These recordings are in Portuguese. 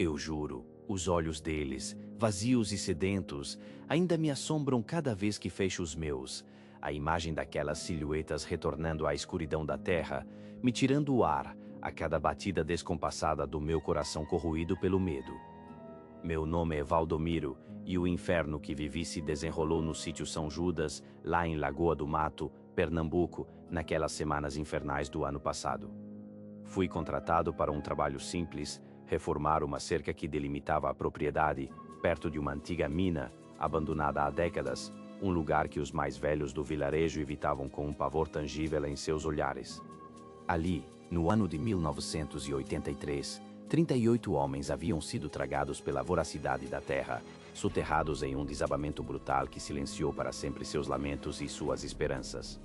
Eu juro, os olhos deles, vazios e sedentos, ainda me assombram cada vez que fecho os meus. A imagem daquelas silhuetas retornando à escuridão da terra, me tirando o ar, a cada batida descompassada do meu coração corroído pelo medo. Meu nome é Valdomiro, e o inferno que vivi se desenrolou no sítio São Judas, lá em Lagoa do Mato, Pernambuco, naquelas semanas infernais do ano passado. Fui contratado para um trabalho simples, reformar uma cerca que delimitava a propriedade, perto de uma antiga mina, abandonada há décadas, um lugar que os mais velhos do vilarejo evitavam com um pavor tangível em seus olhares. Ali, no ano de 1983, 38 homens haviam sido tragados pela voracidade da terra, soterrados em um desabamento brutal que silenciou para sempre seus lamentos e suas esperanças.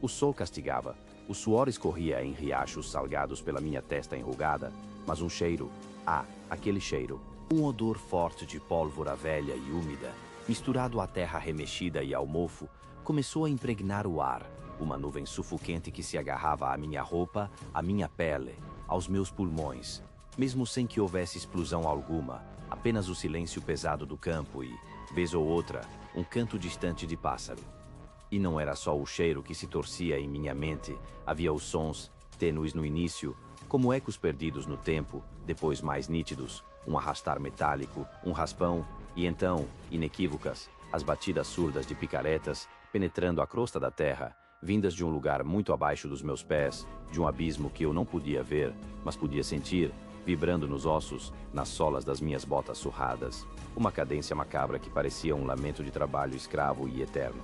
O sol castigava, o suor escorria em riachos salgados pela minha testa enrugada, mas um cheiro, aquele cheiro, um odor forte de pólvora velha e úmida, misturado à terra remexida e ao mofo, começou a impregnar o ar, uma nuvem sufocante que se agarrava à minha roupa, à minha pele, aos meus pulmões, mesmo sem que houvesse explosão alguma, apenas o silêncio pesado do campo e, vez ou outra, um canto distante de pássaro. E não era só o cheiro que se torcia em minha mente, havia os sons, tênues no início, como ecos perdidos no tempo, depois mais nítidos, um arrastar metálico, um raspão, e então, inequívocas, as batidas surdas de picaretas, penetrando a crosta da terra, vindas de um lugar muito abaixo dos meus pés, de um abismo que eu não podia ver, mas podia sentir, vibrando nos ossos, nas solas das minhas botas surradas, uma cadência macabra que parecia um lamento de trabalho escravo e eterno.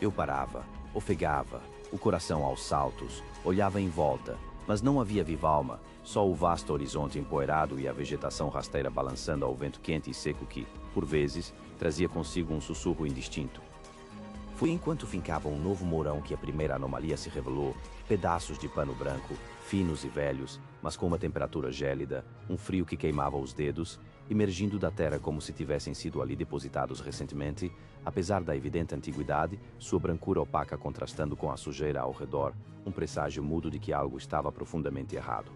Eu parava, ofegava, o coração aos saltos, olhava em volta, mas não havia viva alma, só o vasto horizonte empoeirado e a vegetação rasteira balançando ao vento quente e seco que, por vezes, trazia consigo um sussurro indistinto. Foi enquanto fincava um novo mourão que a primeira anomalia se revelou, pedaços de pano branco, finos e velhos, mas com uma temperatura gélida, um frio que queimava os dedos, emergindo da terra como se tivessem sido ali depositados recentemente, apesar da evidente antiguidade, sua brancura opaca contrastando com a sujeira ao redor, um presságio mudo de que algo estava profundamente errado.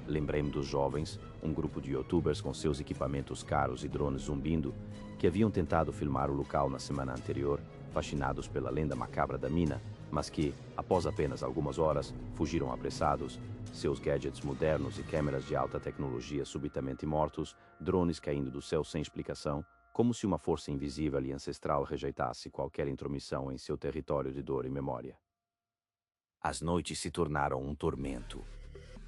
Lembrei-me dos jovens, um grupo de youtubers com seus equipamentos caros e drones zumbindo, que haviam tentado filmar o local na semana anterior, fascinados pela lenda macabra da mina, mas que, após apenas algumas horas, fugiram apressados, seus gadgets modernos e câmeras de alta tecnologia subitamente mortos, drones caindo do céu sem explicação, como se uma força invisível e ancestral rejeitasse qualquer intromissão em seu território de dor e memória. As noites se tornaram um tormento.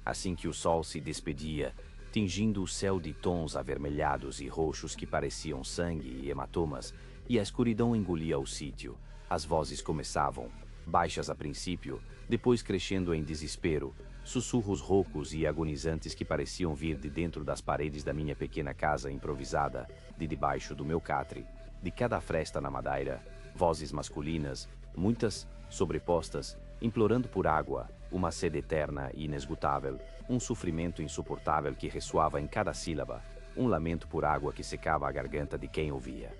Assim que o sol se despedia, tingindo o céu de tons avermelhados e roxos que pareciam sangue e hematomas, e a escuridão engolia o sítio, as vozes começavam, baixas a princípio, depois crescendo em desespero, sussurros roucos e agonizantes que pareciam vir de dentro das paredes da minha pequena casa improvisada, de debaixo do meu catre, de cada fresta na madeira, vozes masculinas, muitas sobrepostas, implorando por água, uma sede eterna e inesgotável, um sofrimento insuportável que ressoava em cada sílaba, um lamento por água que secava a garganta de quem ouvia.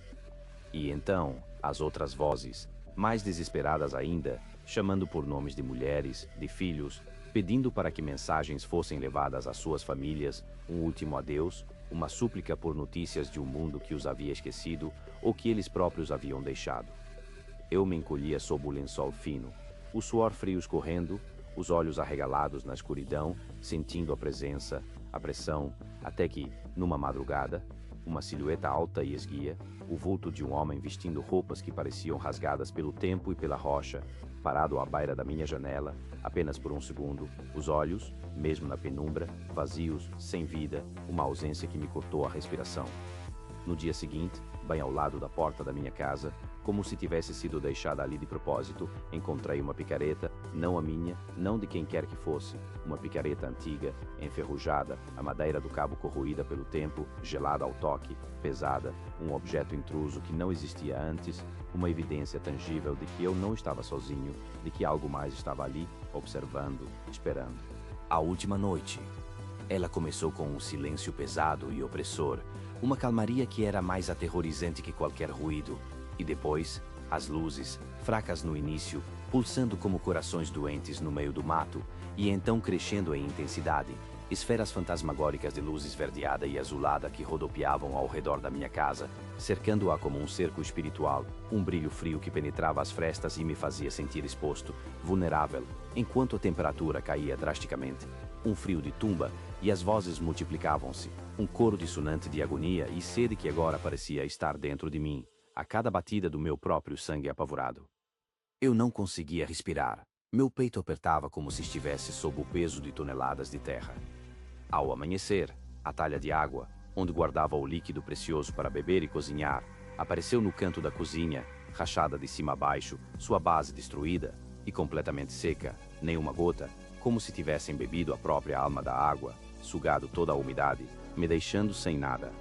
E então, as outras vozes, mais desesperadas ainda, chamando por nomes de mulheres, de filhos, pedindo para que mensagens fossem levadas às suas famílias, um último adeus, uma súplica por notícias de um mundo que os havia esquecido ou que eles próprios haviam deixado. Eu me encolhia sob o lençol fino, o suor frio escorrendo, os olhos arregalados na escuridão, sentindo a presença, a pressão, até que, numa madrugada, uma silhueta alta e esguia, o vulto de um homem vestindo roupas que pareciam rasgadas pelo tempo e pela rocha, parado à beira da minha janela, apenas por um segundo, os olhos, mesmo na penumbra, vazios, sem vida, uma ausência que me cortou a respiração. No dia seguinte, bem ao lado da porta da minha casa, como se tivesse sido deixada ali de propósito, encontrei uma picareta, não a minha, não de quem quer que fosse, uma picareta antiga, enferrujada, a madeira do cabo corroída pelo tempo, gelada ao toque, pesada, um objeto intruso que não existia antes, uma evidência tangível de que eu não estava sozinho, de que algo mais estava ali, observando, esperando. A última noite. Ela começou com um silêncio pesado e opressor, uma calmaria que era mais aterrorizante que qualquer ruído, e depois, as luzes, fracas no início, pulsando como corações doentes no meio do mato, e então crescendo em intensidade, Esferas fantasmagóricas de luz esverdeada e azulada que rodopiavam ao redor da minha casa, cercando-a como um cerco espiritual, um brilho frio que penetrava as frestas e me fazia sentir exposto, vulnerável, enquanto a temperatura caía drasticamente. Um frio de tumba, e as vozes multiplicavam-se, um coro dissonante de agonia e sede que agora parecia estar dentro de mim, a cada batida do meu próprio sangue apavorado. Eu não conseguia respirar. Meu peito apertava como se estivesse sob o peso de toneladas de terra. Ao amanhecer, a talha de água, onde guardava o líquido precioso para beber e cozinhar, apareceu no canto da cozinha, rachada de cima a baixo, sua base destruída e completamente seca, nem uma gota, como se tivessem bebido a própria alma da água, sugado toda a umidade, me deixando sem nada.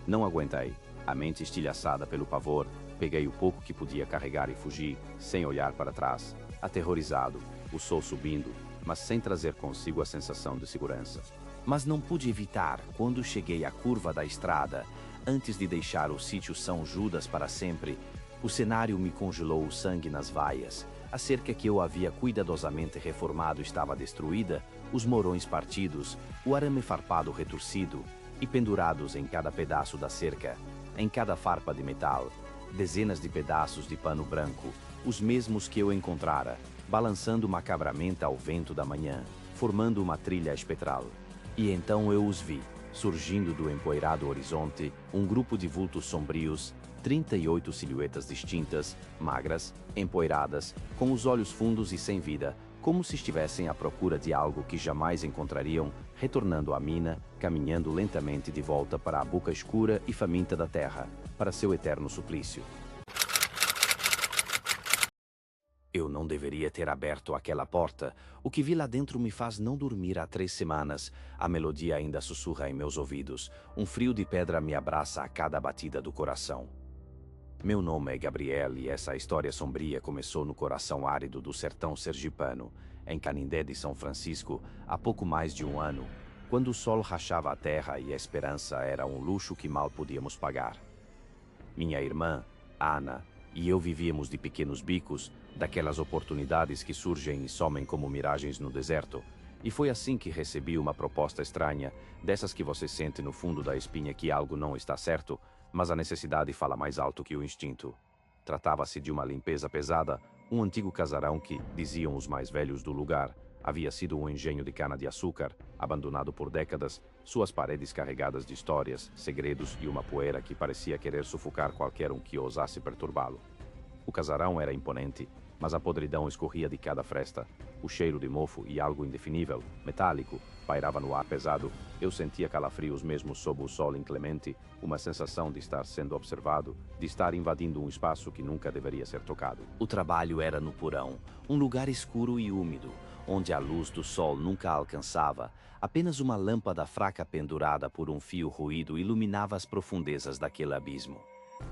Não aguentei. A mente estilhaçada pelo pavor, peguei o pouco que podia carregar e fugi, sem olhar para trás, aterrorizado, o sol subindo, mas sem trazer consigo a sensação de segurança. Mas não pude evitar, quando cheguei à curva da estrada, antes de deixar o sítio São Judas para sempre, o cenário me congelou o sangue nas vaias. A cerca que eu havia cuidadosamente reformado estava destruída, os morões partidos, o arame farpado retorcido, e pendurados em cada pedaço da cerca, em cada farpa de metal, dezenas de pedaços de pano branco, os mesmos que eu encontrara, balançando macabramente ao vento da manhã, formando uma trilha espetral. E então eu os vi, surgindo do empoeirado horizonte, um grupo de vultos sombrios, 38 silhuetas distintas, magras, empoeiradas, com os olhos fundos e sem vida, como se estivessem à procura de algo que jamais encontrariam, retornando à mina, caminhando lentamente de volta para a boca escura e faminta da terra, para seu eterno suplício. Eu não deveria ter aberto aquela porta. O que vi lá dentro me faz não dormir há 3 semanas. A melodia ainda sussurra em meus ouvidos. Um frio de pedra me abraça a cada batida do coração. Meu nome é Gabriel e essa história sombria começou no coração árido do sertão sergipano, em Canindé de São Francisco, há pouco mais de um ano, quando o sol rachava a terra e a esperança era um luxo que mal podíamos pagar. Minha irmã, Ana, e eu vivíamos de pequenos bicos, daquelas oportunidades que surgem e somem como miragens no deserto, e foi assim que recebi uma proposta estranha, dessas que você sente no fundo da espinha que algo não está certo, mas a necessidade fala mais alto que o instinto. Tratava-se de uma limpeza pesada, um antigo casarão que, diziam os mais velhos do lugar, havia sido um engenho de cana-de-açúcar, abandonado por décadas, suas paredes carregadas de histórias, segredos e uma poeira que parecia querer sufocar qualquer um que ousasse perturbá-lo. O casarão era imponente, mas a podridão escorria de cada fresta. O cheiro de mofo e algo indefinível, metálico, pairava no ar pesado. Eu sentia calafrios mesmo sob o sol inclemente, uma sensação de estar sendo observado, de estar invadindo um espaço que nunca deveria ser tocado. O trabalho era no porão, um lugar escuro e úmido, onde a luz do sol nunca alcançava. Apenas uma lâmpada fraca pendurada por um fio ruído iluminava as profundezas daquele abismo.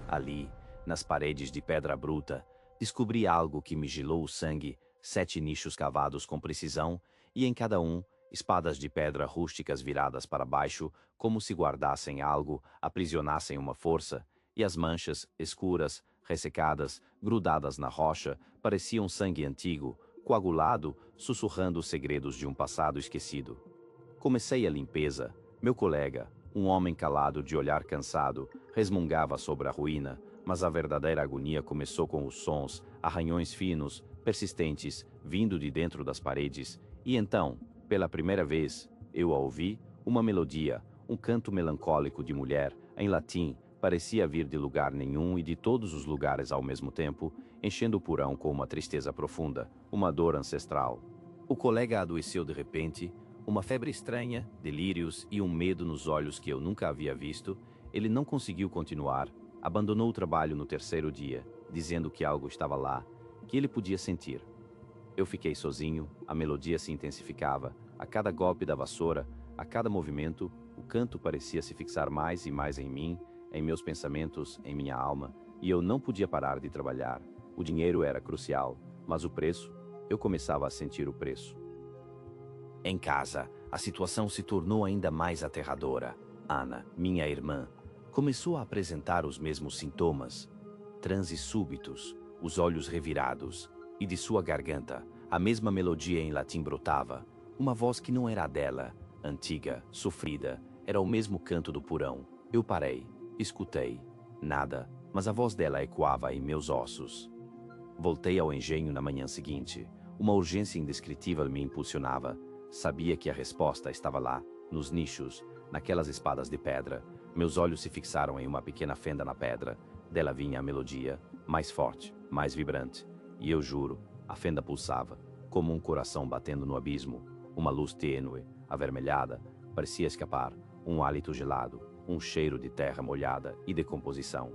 Ali, nas paredes de pedra bruta, descobri algo que me gelou o sangue, 7 nichos cavados com precisão, e em cada um, espadas de pedra rústicas viradas para baixo, como se guardassem algo, aprisionassem uma força, e as manchas, escuras, ressecadas, grudadas na rocha, pareciam sangue antigo, coagulado, sussurrando os segredos de um passado esquecido. Comecei a limpeza. Meu colega, um homem calado de olhar cansado, resmungava sobre a ruína, mas a verdadeira agonia começou com os sons, arranhões finos, persistentes, vindo de dentro das paredes, e então, pela primeira vez, eu a ouvi, uma melodia, um canto melancólico de mulher, em latim, parecia vir de lugar nenhum e de todos os lugares ao mesmo tempo, enchendo o porão com uma tristeza profunda, uma dor ancestral. O colega adoeceu de repente, uma febre estranha, delírios e um medo nos olhos que eu nunca havia visto. Ele não conseguiu continuar, abandonou o trabalho no 3º dia, dizendo que algo estava lá, que ele podia sentir. Eu fiquei sozinho, a melodia se intensificava, a cada golpe da vassoura, a cada movimento, o canto parecia se fixar mais e mais em mim, em meus pensamentos, em minha alma, e eu não podia parar de trabalhar. O dinheiro era crucial, mas o preço, eu começava a sentir o preço. Em casa, a situação se tornou ainda mais aterradora. Ana, minha irmã, começou a apresentar os mesmos sintomas. Transes súbitos, os olhos revirados, e de sua garganta, a mesma melodia em latim brotava, uma voz que não era a dela, antiga, sofrida, era o mesmo canto do porão. Eu parei, escutei. Nada, mas a voz dela ecoava em meus ossos. Voltei ao engenho na manhã seguinte. Uma urgência indescritível me impulsionava. Sabia que a resposta estava lá, nos nichos, naquelas espadas de pedra. Meus olhos se fixaram em uma pequena fenda na pedra. Dela vinha a melodia, mais forte, mais vibrante. E eu juro, a fenda pulsava, como um coração batendo no abismo. Uma luz tênue, avermelhada, parecia escapar. Um hálito gelado, um cheiro de terra molhada e decomposição.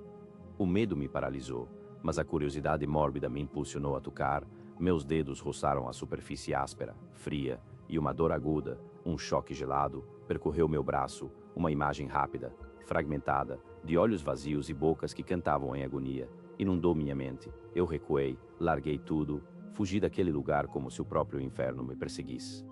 O medo me paralisou, mas a curiosidade mórbida me impulsionou a tocar. Meus dedos roçaram a superfície áspera, fria, e uma dor aguda, um choque gelado, percorreu meu braço. Uma imagem rápida, fragmentada, de olhos vazios e bocas que cantavam em agonia, inundou minha mente. Eu recuei, larguei tudo, fugi daquele lugar como se o próprio inferno me perseguisse.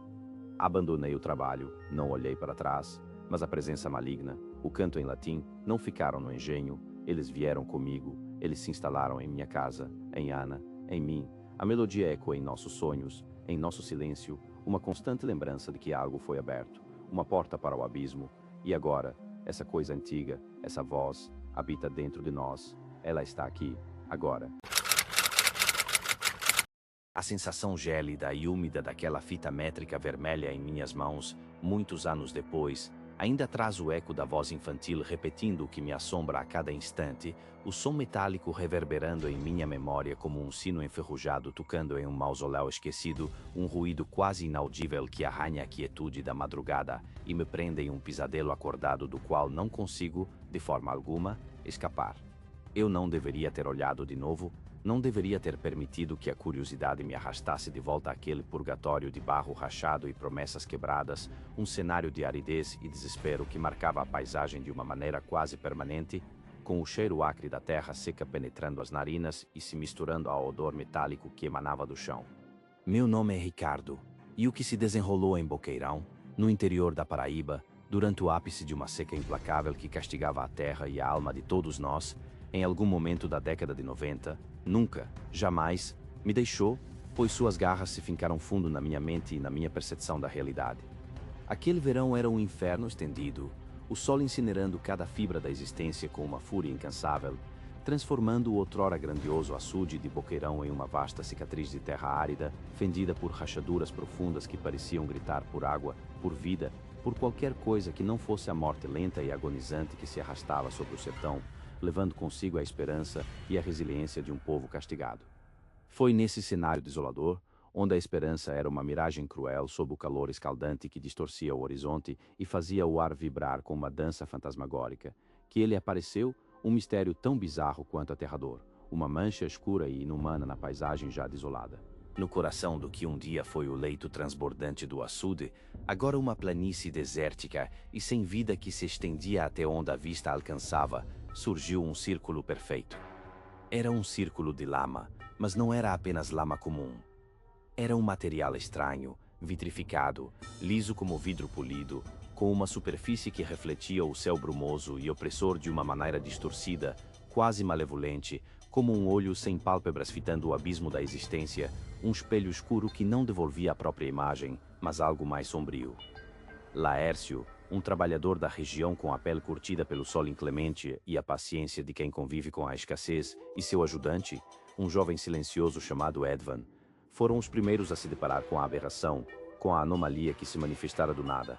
Abandonei o trabalho, não olhei para trás, mas a presença maligna, o canto em latim, não ficaram no engenho. Eles vieram comigo, eles se instalaram em minha casa, em Ana, em mim. A melodia ecoa em nossos sonhos, em nosso silêncio, uma constante lembrança de que algo foi aberto, uma porta para o abismo. E agora, essa coisa antiga, essa voz, habita dentro de nós. Ela está aqui, agora. A sensação gélida e úmida daquela fita métrica vermelha em minhas mãos, muitos anos depois, ainda traz o eco da voz infantil repetindo o que me assombra a cada instante, o som metálico reverberando em minha memória como um sino enferrujado tocando em um mausoléu esquecido, um ruído quase inaudível que arranha a quietude da madrugada e me prende em um pesadelo acordado do qual não consigo, de forma alguma, escapar. Eu não deveria ter olhado de novo, não deveria ter permitido que a curiosidade me arrastasse de volta àquele purgatório de barro rachado e promessas quebradas, um cenário de aridez e desespero que marcava a paisagem de uma maneira quase permanente, com o cheiro acre da terra seca penetrando as narinas e se misturando ao odor metálico que emanava do chão. Meu nome é Ricardo, e o que se desenrolou em Boqueirão, no interior da Paraíba, durante o ápice de uma seca implacável que castigava a terra e a alma de todos nós, em algum momento da década de 90, nunca, jamais, me deixou, pois suas garras se fincaram fundo na minha mente e na minha percepção da realidade. Aquele verão era um inferno estendido, o sol incinerando cada fibra da existência com uma fúria incansável, transformando o outrora grandioso açude de Boqueirão em uma vasta cicatriz de terra árida, fendida por rachaduras profundas que pareciam gritar por água, por vida, por qualquer coisa que não fosse a morte lenta e agonizante que se arrastava sobre o sertão, levando consigo a esperança e a resiliência de um povo castigado. Foi nesse cenário desolador, onde a esperança era uma miragem cruel sob o calor escaldante que distorcia o horizonte e fazia o ar vibrar com uma dança fantasmagórica, que ele apareceu, um mistério tão bizarro quanto aterrador, uma mancha escura e inumana na paisagem já desolada. No coração do que um dia foi o leito transbordante do açude, agora uma planície desértica e sem vida que se estendia até onde a vista alcançava, surgiu um círculo perfeito. Era um círculo de lama, mas não era apenas lama comum. Era um material estranho, vitrificado, liso como vidro polido, com uma superfície que refletia o céu brumoso e opressor de uma maneira distorcida, quase malevolente, como um olho sem pálpebras fitando o abismo da existência, um espelho escuro que não devolvia a própria imagem, mas algo mais sombrio. Laércio, um trabalhador da região com a pele curtida pelo sol inclemente e a paciência de quem convive com a escassez, e seu ajudante, um jovem silencioso chamado Edvan, foram os primeiros a se deparar com a aberração, com a anomalia que se manifestara do nada.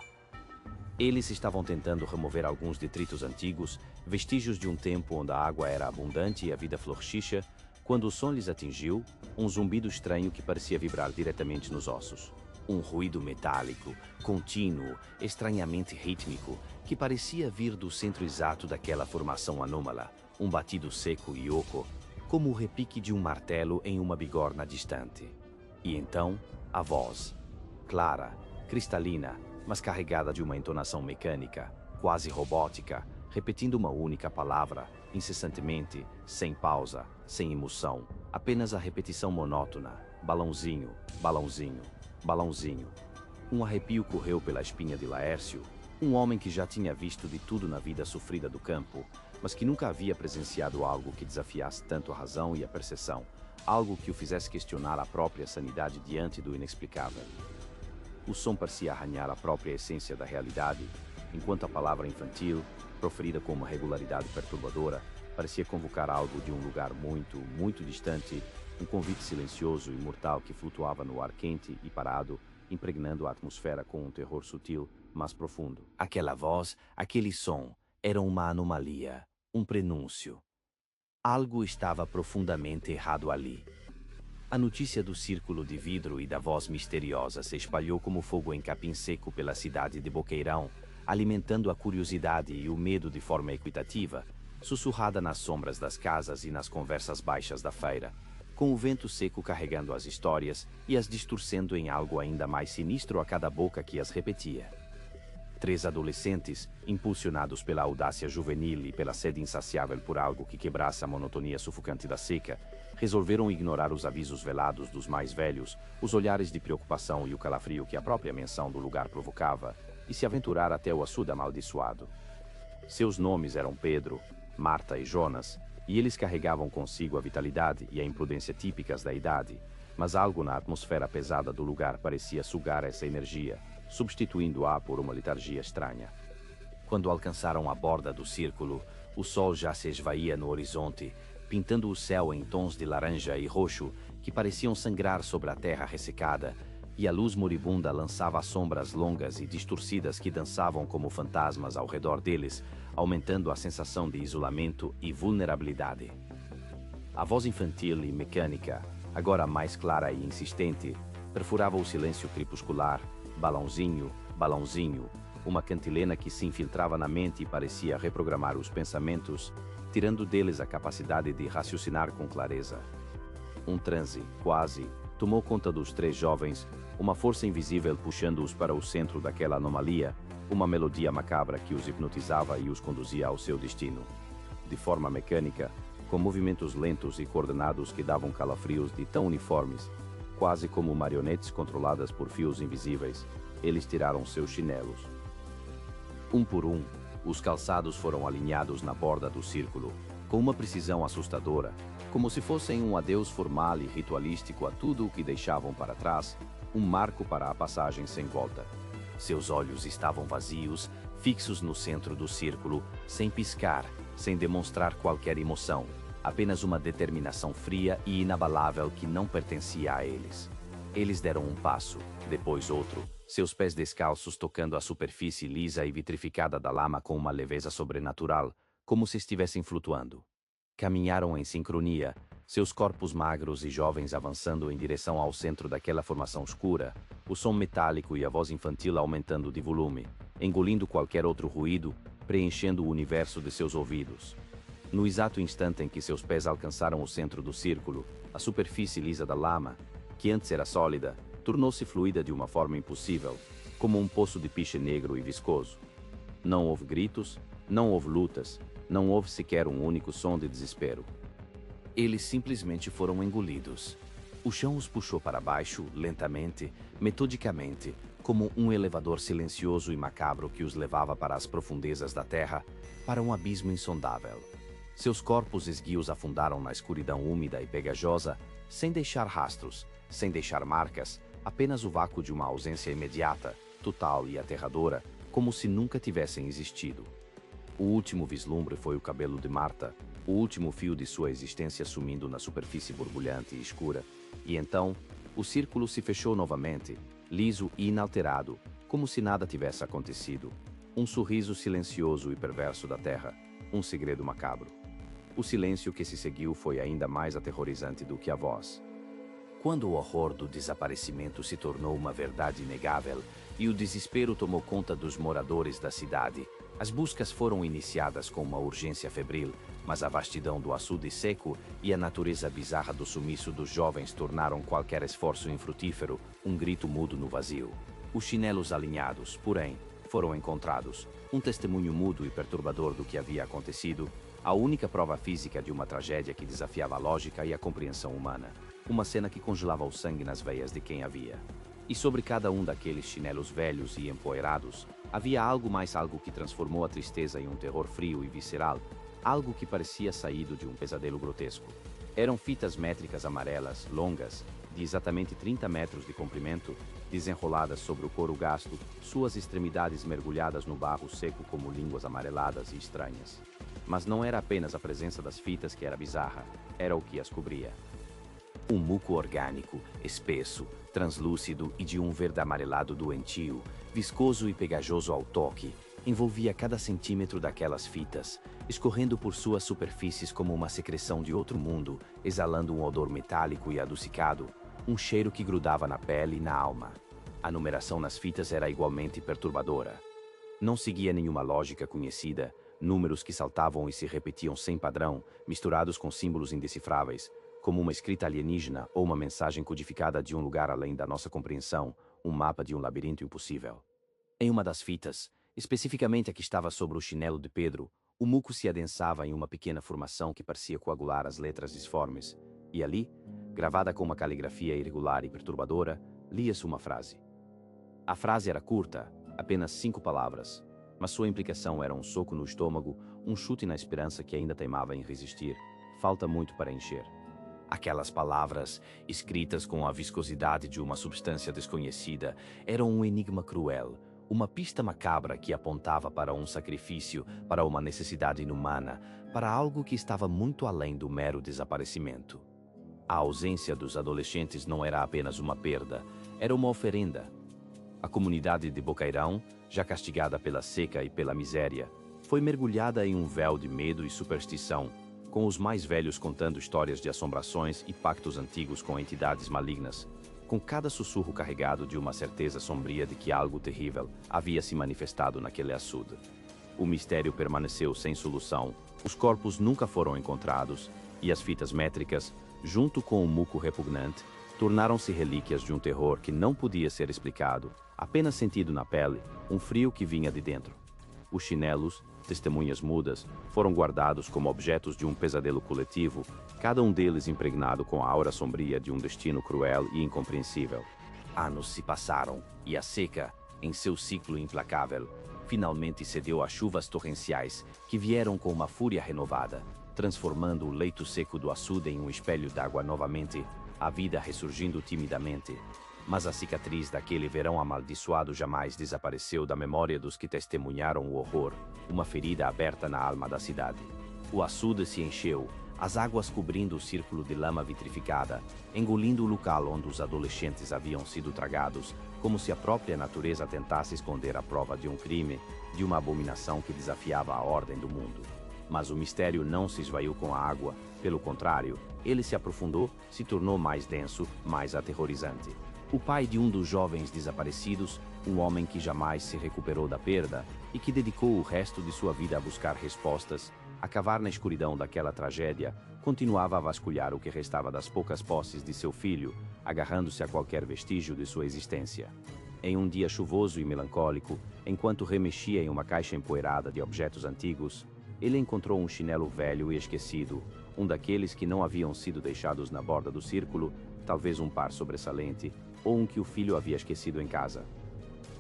Eles estavam tentando remover alguns detritos antigos, vestígios de um tempo onde a água era abundante e a vida florxixa, quando o som lhes atingiu, um zumbido estranho que parecia vibrar diretamente nos ossos. Um ruído metálico, contínuo, estranhamente rítmico, que parecia vir do centro exato daquela formação anômala, um batido seco e oco, como o repique de um martelo em uma bigorna distante. E então, a voz, clara, cristalina, mas carregada de uma entonação mecânica, quase robótica, repetindo uma única palavra, incessantemente, sem pausa, sem emoção, apenas a repetição monótona, balãozinho, balãozinho, balãozinho. Um arrepio correu pela espinha de Laércio, um homem que já tinha visto de tudo na vida sofrida do campo, mas que nunca havia presenciado algo que desafiasse tanto a razão e a percepção, algo que o fizesse questionar a própria sanidade diante do inexplicável. O som parecia arranhar a própria essência da realidade, enquanto a palavra infantil, proferida com uma regularidade perturbadora, parecia convocar algo de um lugar muito, muito distante, um convite silencioso e mortal que flutuava no ar quente e parado, impregnando a atmosfera com um terror sutil, mas profundo. Aquela voz, aquele som, era uma anomalia, um prenúncio. Algo estava profundamente errado ali. A notícia do círculo de vidro e da voz misteriosa se espalhou como fogo em capim seco pela cidade de Boqueirão, alimentando a curiosidade e o medo de forma equitativa, sussurrada nas sombras das casas e nas conversas baixas da feira, com o vento seco carregando as histórias e as distorcendo em algo ainda mais sinistro a cada boca que as repetia. 3 adolescentes, impulsionados pela audácia juvenil e pela sede insaciável por algo que quebrasse a monotonia sufocante da seca, resolveram ignorar os avisos velados dos mais velhos, os olhares de preocupação e o calafrio que a própria menção do lugar provocava, e se aventurar até o açude amaldiçoado. Seus nomes eram Pedro, Marta e Jonas, e eles carregavam consigo a vitalidade e a imprudência típicas da idade, mas algo na atmosfera pesada do lugar parecia sugar essa energia, substituindo-a por uma letargia estranha. Quando alcançaram a borda do círculo, o sol já se esvaía no horizonte, pintando o céu em tons de laranja e roxo que pareciam sangrar sobre a terra ressecada, e a luz moribunda lançava sombras longas e distorcidas que dançavam como fantasmas ao redor deles, aumentando a sensação de isolamento e vulnerabilidade. A voz infantil e mecânica, agora mais clara e insistente, perfurava o silêncio crepuscular. Balãozinho, balãozinho, uma cantilena que se infiltrava na mente e parecia reprogramar os pensamentos, tirando deles a capacidade de raciocinar com clareza. Um transe, quase, tomou conta dos 3 jovens, uma força invisível puxando-os para o centro daquela anomalia, uma melodia macabra que os hipnotizava e os conduzia ao seu destino. De forma mecânica, com movimentos lentos e coordenados que davam calafrios de tão uniformes, quase como marionetes controladas por fios invisíveis, eles tiraram seus chinelos. Um por um, os calçados foram alinhados na borda do círculo, com uma precisão assustadora, como se fossem um adeus formal e ritualístico a tudo o que deixavam para trás, um marco para a passagem sem volta. Seus olhos estavam vazios, fixos no centro do círculo, sem piscar, sem demonstrar qualquer emoção. Apenas uma determinação fria e inabalável que não pertencia a eles. Eles deram um passo, depois outro, seus pés descalços tocando a superfície lisa e vitrificada da lama com uma leveza sobrenatural, como se estivessem flutuando. Caminharam em sincronia, seus corpos magros e jovens avançando em direção ao centro daquela formação escura, o som metálico e a voz infantil aumentando de volume, engolindo qualquer outro ruído, preenchendo o universo de seus ouvidos. No exato instante em que seus pés alcançaram o centro do círculo, a superfície lisa da lama, que antes era sólida, tornou-se fluida de uma forma impossível, como um poço de piche negro e viscoso. Não houve gritos, não houve lutas, não houve sequer um único som de desespero. Eles simplesmente foram engolidos. O chão os puxou para baixo, lentamente, metodicamente, como um elevador silencioso e macabro que os levava para as profundezas da terra, para um abismo insondável. Seus corpos esguios afundaram na escuridão úmida e pegajosa, sem deixar rastros, sem deixar marcas, apenas o vácuo de uma ausência imediata, total e aterradora, como se nunca tivessem existido. O último vislumbre foi o cabelo de Marta, o último fio de sua existência sumindo na superfície borbulhante e escura, e então, o círculo se fechou novamente, liso e inalterado, como se nada tivesse acontecido. Um sorriso silencioso e perverso da terra, um segredo macabro. O silêncio que se seguiu foi ainda mais aterrorizante do que a voz. Quando o horror do desaparecimento se tornou uma verdade inegável e o desespero tomou conta dos moradores da cidade, as buscas foram iniciadas com uma urgência febril, mas a vastidão do açude seco e a natureza bizarra do sumiço dos jovens tornaram qualquer esforço infrutífero um grito mudo no vazio. Os chinelos alinhados, porém, foram encontrados, um testemunho mudo e perturbador do que havia acontecido, a única prova física de uma tragédia que desafiava a lógica e a compreensão humana. Uma cena que congelava o sangue nas veias de quem a via. E sobre cada um daqueles chinelos velhos e empoeirados, havia algo mais algo que transformou a tristeza em um terror frio e visceral, algo que parecia saído de um pesadelo grotesco. Eram fitas métricas amarelas, longas, de exatamente 30 metros de comprimento, desenroladas sobre o couro gasto, suas extremidades mergulhadas no barro seco como línguas amareladas e estranhas. Mas não era apenas a presença das fitas que era bizarra, era o que as cobria. Um muco orgânico, espesso, translúcido e de um verde amarelado doentio, viscoso e pegajoso ao toque, envolvia cada centímetro daquelas fitas, escorrendo por suas superfícies como uma secreção de outro mundo, exalando um odor metálico e adocicado, um cheiro que grudava na pele e na alma. A numeração nas fitas era igualmente perturbadora. Não seguia nenhuma lógica conhecida, números que saltavam e se repetiam sem padrão, misturados com símbolos indecifráveis, como uma escrita alienígena ou uma mensagem codificada de um lugar além da nossa compreensão, um mapa de um labirinto impossível. Em uma das fitas, especificamente a que estava sobre o chinelo de Pedro, o muco se adensava em uma pequena formação que parecia coagular as letras disformes, e ali, gravada com uma caligrafia irregular e perturbadora, lia-se uma frase. A frase era curta, apenas 5 palavras, mas sua implicação era um soco no estômago, um chute na esperança que ainda teimava em resistir. Falta muito para encher. Aquelas palavras, escritas com a viscosidade de uma substância desconhecida, eram um enigma cruel, uma pista macabra que apontava para um sacrifício, para uma necessidade inumana, para algo que estava muito além do mero desaparecimento. A ausência dos adolescentes não era apenas uma perda, era uma oferenda. A comunidade de Bocairão, já castigada pela seca e pela miséria, foi mergulhada em um véu de medo e superstição, com os mais velhos contando histórias de assombrações e pactos antigos com entidades malignas, com cada sussurro carregado de uma certeza sombria de que algo terrível havia se manifestado naquele açude. O mistério permaneceu sem solução, os corpos nunca foram encontrados, e as fitas métricas, junto com o muco repugnante, tornaram-se relíquias de um terror que não podia ser explicado, apenas sentido na pele, um frio que vinha de dentro. Os chinelos, testemunhas mudas, foram guardados como objetos de um pesadelo coletivo, cada um deles impregnado com a aura sombria de um destino cruel e incompreensível. Anos se passaram, e a seca, em seu ciclo implacável, finalmente cedeu às chuvas torrenciais, que vieram com uma fúria renovada, transformando o leito seco do açude em um espelho d'água novamente, a vida ressurgindo timidamente. Mas a cicatriz daquele verão amaldiçoado jamais desapareceu da memória dos que testemunharam o horror, uma ferida aberta na alma da cidade. O açude se encheu, as águas cobrindo o círculo de lama vitrificada, engolindo o local onde os adolescentes haviam sido tragados, como se a própria natureza tentasse esconder a prova de um crime, de uma abominação que desafiava a ordem do mundo. Mas o mistério não se esvaiu com a água, pelo contrário, ele se aprofundou, se tornou mais denso, mais aterrorizante. O pai de um dos jovens desaparecidos, um homem que jamais se recuperou da perda e que dedicou o resto de sua vida a buscar respostas, a cavar na escuridão daquela tragédia, continuava a vasculhar o que restava das poucas posses de seu filho, agarrando-se a qualquer vestígio de sua existência. Em um dia chuvoso e melancólico, enquanto remexia em uma caixa empoeirada de objetos antigos, ele encontrou um chinelo velho e esquecido, um daqueles que não haviam sido deixados na borda do círculo, talvez um par sobressalente, ou um que o filho havia esquecido em casa.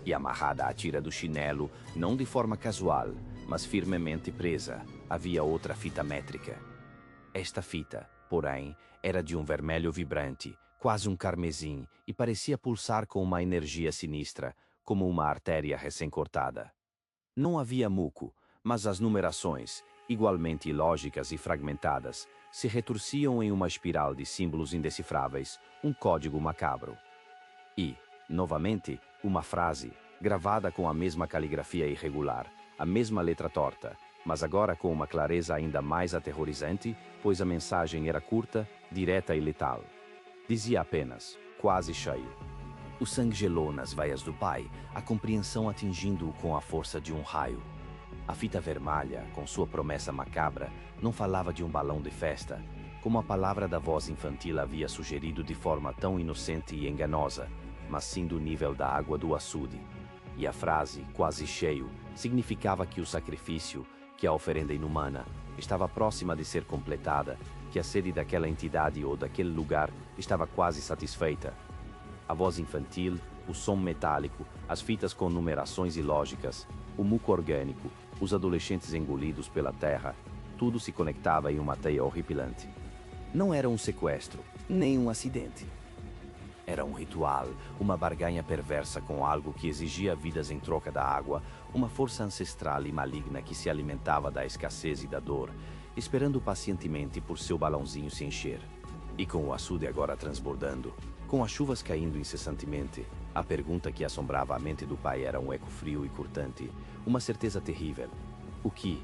E amarrada à tira do chinelo, não de forma casual, mas firmemente presa, havia outra fita métrica. Esta fita, porém, era de um vermelho vibrante, quase um carmesim, e parecia pulsar com uma energia sinistra, como uma artéria recém-cortada. Não havia muco, mas as numerações, igualmente ilógicas e fragmentadas, se retorciam em uma espiral de símbolos indecifráveis, um código macabro. E, novamente, uma frase, gravada com a mesma caligrafia irregular, a mesma letra torta, mas agora com uma clareza ainda mais aterrorizante, pois a mensagem era curta, direta e letal. Dizia apenas, quase cheio. O sangue gelou nas veias do pai, a compreensão atingindo-o com a força de um raio. A fita vermelha, com sua promessa macabra, não falava de um balão de festa, como a palavra da voz infantil havia sugerido de forma tão inocente e enganosa, mas sim do nível da água do açude. E a frase, quase cheio, significava que o sacrifício, que a oferenda inumana, estava próxima de ser completada, que a sede daquela entidade ou daquele lugar estava quase satisfeita. A voz infantil, o som metálico, as fitas com numerações ilógicas, o muco orgânico, os adolescentes engolidos pela terra, tudo se conectava em uma teia horripilante. Não era um sequestro, nem um acidente. Era um ritual, uma barganha perversa com algo que exigia vidas em troca da água, uma força ancestral e maligna que se alimentava da escassez e da dor, esperando pacientemente por seu balãozinho se encher. E com o açude agora transbordando, com as chuvas caindo incessantemente, a pergunta que assombrava a mente do pai era um eco frio e cortante, uma certeza terrível. O que,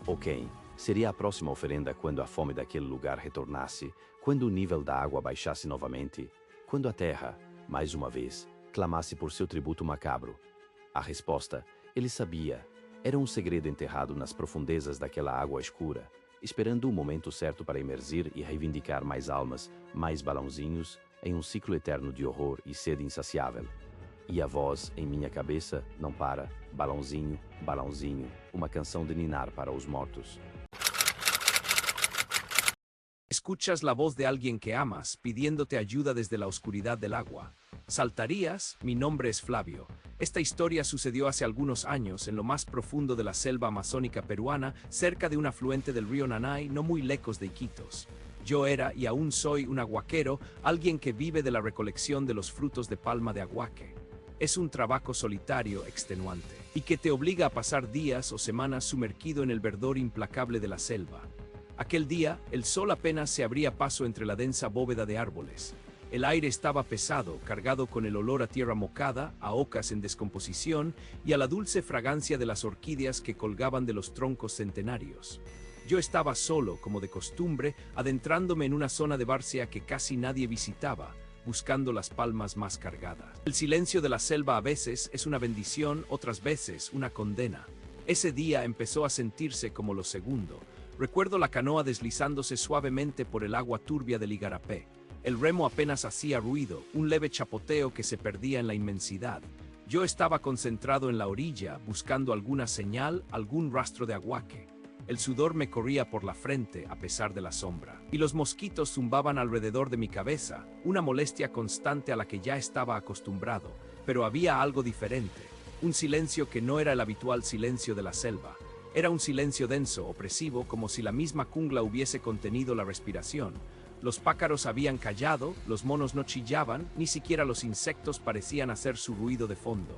ou quem, seria a próxima oferenda quando a fome daquele lugar retornasse, quando o nível da água baixasse novamente, quando a terra, mais uma vez, clamasse por seu tributo macabro? A resposta, ele sabia, era um segredo enterrado nas profundezas daquela água escura, esperando o momento certo para emergir e reivindicar mais almas, mais balãozinhos, em um ciclo eterno de horror e sede insaciável. E a voz, em minha cabeça, não para, balãozinho, balãozinho, uma canção de ninar para os mortos. Escuchas la voz de alguien que amas, pidiéndote ayuda desde la oscuridad del agua. ¿Saltarías? Mi nombre es Flavio. Esta historia sucedió hace algunos años en lo más profundo de la selva amazónica peruana, cerca de un afluente del río Nanay, no muy lejos de Iquitos. Yo era, y aún soy, un aguaquero, alguien que vive de la recolección de los frutos de palma de aguaque. Es un trabajo solitario, extenuante, y que te obliga a pasar días o semanas sumergido en el verdor implacable de la selva. Aquel día, el sol apenas se abría paso entre la densa bóveda de árboles. El aire estaba pesado, cargado con el olor a tierra mojada, a ocas en descomposición y a la dulce fragancia de las orquídeas que colgaban de los troncos centenarios. Yo estaba solo, como de costumbre, adentrándome en una zona de Bárcea que casi nadie visitaba, buscando las palmas más cargadas. El silencio de la selva a veces es una bendición, otras veces una condena. Ese día empezó a sentirse como lo segundo. Recuerdo la canoa deslizándose suavemente por el agua turbia del Igarapé. El remo apenas hacía ruido, un leve chapoteo que se perdía en la inmensidad. Yo estaba concentrado en la orilla, buscando alguna señal, algún rastro de aguaque. El sudor me corría por la frente a pesar de la sombra, y los mosquitos zumbaban alrededor de mi cabeza, una molestia constante a la que ya estaba acostumbrado, pero había algo diferente, un silencio que no era el habitual silencio de la selva. Era un silencio denso, opresivo, como si la misma jungla hubiese contenido la respiración. Los pájaros habían callado, los monos no chillaban, ni siquiera los insectos parecían hacer su ruido de fondo.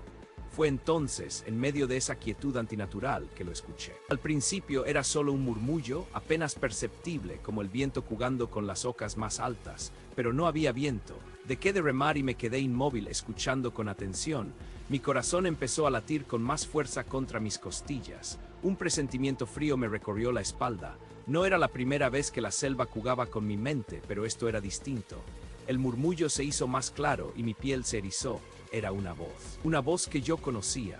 Fue entonces, en medio de esa quietud antinatural, que lo escuché. Al principio era solo un murmullo, apenas perceptible, como el viento jugando con las ocas más altas, pero no había viento. Dejé de remar y me quedé inmóvil, escuchando con atención. Mi corazón empezó a latir con más fuerza contra mis costillas. Un presentimiento frío me recorrió la espalda. No era la primera vez que la selva jugaba con mi mente, pero esto era distinto. El murmullo se hizo más claro y mi piel se erizó. Era una voz que yo conocía.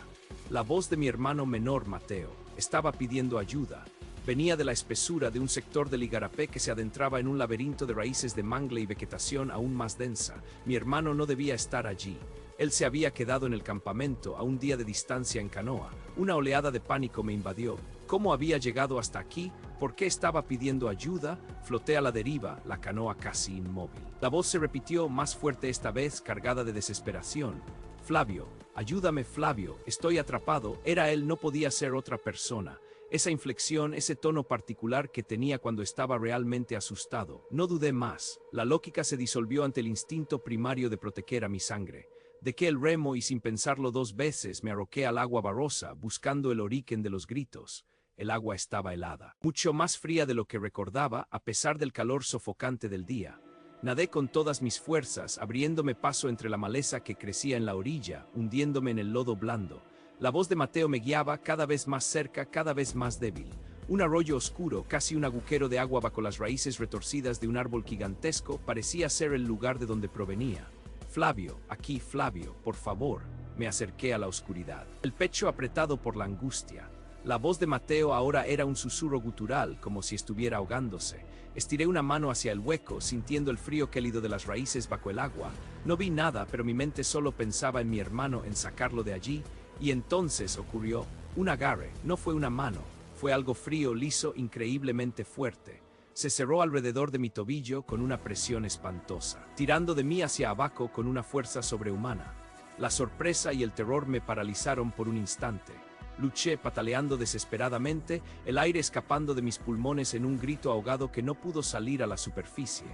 La voz de mi hermano menor, Mateo. Estaba pidiendo ayuda. Venía de la espesura de un sector del Igarapé que se adentraba en un laberinto de raíces de mangle y vegetación aún más densa. Mi hermano no debía estar allí. Él se había quedado en el campamento a un día de distancia en canoa. Una oleada de pánico me invadió. ¿Cómo había llegado hasta aquí? ¿Por qué estaba pidiendo ayuda? Floté a la deriva, la canoa casi inmóvil. La voz se repitió, más fuerte esta vez, cargada de desesperación. Flavio, ayúdame Flavio, estoy atrapado. Era él, no podía ser otra persona. Esa inflexión, ese tono particular que tenía cuando estaba realmente asustado. No dudé más. La lógica se disolvió ante el instinto primario de proteger a mi sangre. Dejé el remo y sin pensarlo dos veces me arroqué al agua barrosa, buscando el origen de los gritos. El agua estaba helada, mucho más fría de lo que recordaba, a pesar del calor sofocante del día. Nadé con todas mis fuerzas, abriéndome paso entre la maleza que crecía en la orilla, hundiéndome en el lodo blando. La voz de Mateo me guiaba, cada vez más cerca, cada vez más débil. Un arroyo oscuro, casi un agujero de agua bajo las raíces retorcidas de un árbol gigantesco, parecía ser el lugar de donde provenía. Flavio, aquí Flavio, por favor. Me acerqué a la oscuridad, el pecho apretado por la angustia. La voz de Mateo ahora era un susurro gutural, como si estuviera ahogándose. Estiré una mano hacia el hueco, sintiendo el frío gélido de las raíces bajo el agua. No vi nada, pero mi mente solo pensaba en mi hermano, en sacarlo de allí. Y entonces ocurrió un agarre. No fue una mano, fue algo frío, liso, increíblemente fuerte. Se cerró alrededor de mi tobillo con una presión espantosa, tirando de mí hacia abajo con una fuerza sobrehumana. La sorpresa y el terror me paralizaron por un instante. Luché pataleando desesperadamente, el aire escapando de mis pulmones en un grito ahogado que no pudo salir a la superficie.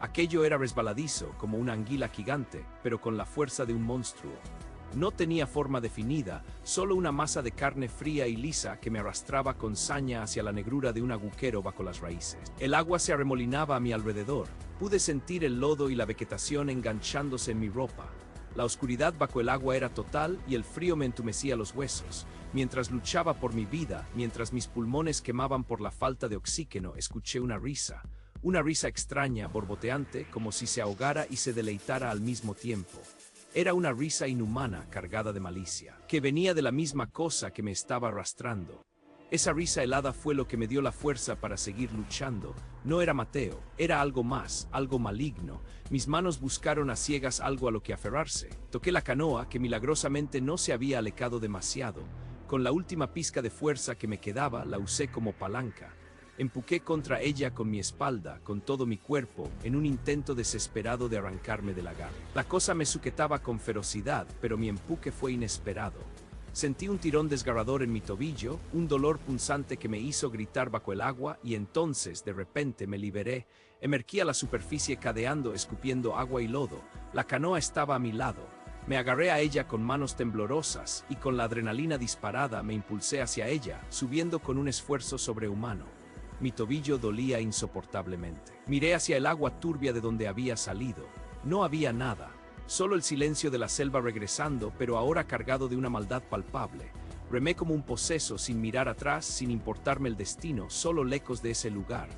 Aquello era resbaladizo, como una anguila gigante, pero con la fuerza de un monstruo. No tenía forma definida, solo una masa de carne fría y lisa que me arrastraba con saña hacia la negrura de un agujero bajo las raíces. El agua se arremolinaba a mi alrededor. Pude sentir el lodo y la vegetación enganchándose en mi ropa. La oscuridad bajo el agua era total y el frío me entumecía los huesos. Mientras luchaba por mi vida, mientras mis pulmones quemaban por la falta de oxígeno, escuché una risa. Una risa extraña, borboteante, como si se ahogara y se deleitara al mismo tiempo. Era una risa inhumana, cargada de malicia, que venía de la misma cosa que me estaba arrastrando. Esa risa helada fue lo que me dio la fuerza para seguir luchando. No era Mateo, era algo más, algo maligno. Mis manos buscaron a ciegas algo a lo que aferrarse. Toqué la canoa, que milagrosamente no se había alejado demasiado. Con la última pizca de fuerza que me quedaba, la usé como palanca. Empujé contra ella con mi espalda, con todo mi cuerpo, en un intento desesperado de arrancarme del agarre. La cosa me sujetaba con ferocidad, pero mi empuje fue inesperado. Sentí un tirón desgarrador en mi tobillo, un dolor punzante que me hizo gritar bajo el agua, y entonces, de repente, me liberé. Emergí a la superficie cadeando, escupiendo agua y lodo. La canoa estaba a mi lado. Me agarré a ella con manos temblorosas, y con la adrenalina disparada me impulsé hacia ella, subiendo con un esfuerzo sobrehumano. Mi tobillo dolía insoportablemente. Miré hacia el agua turbia de donde había salido. No había nada. Solo el silencio de la selva regresando, pero ahora cargado de una maldad palpable. Remé como un poseso, sin mirar atrás, sin importarme el destino, solo lejos de ese lugar.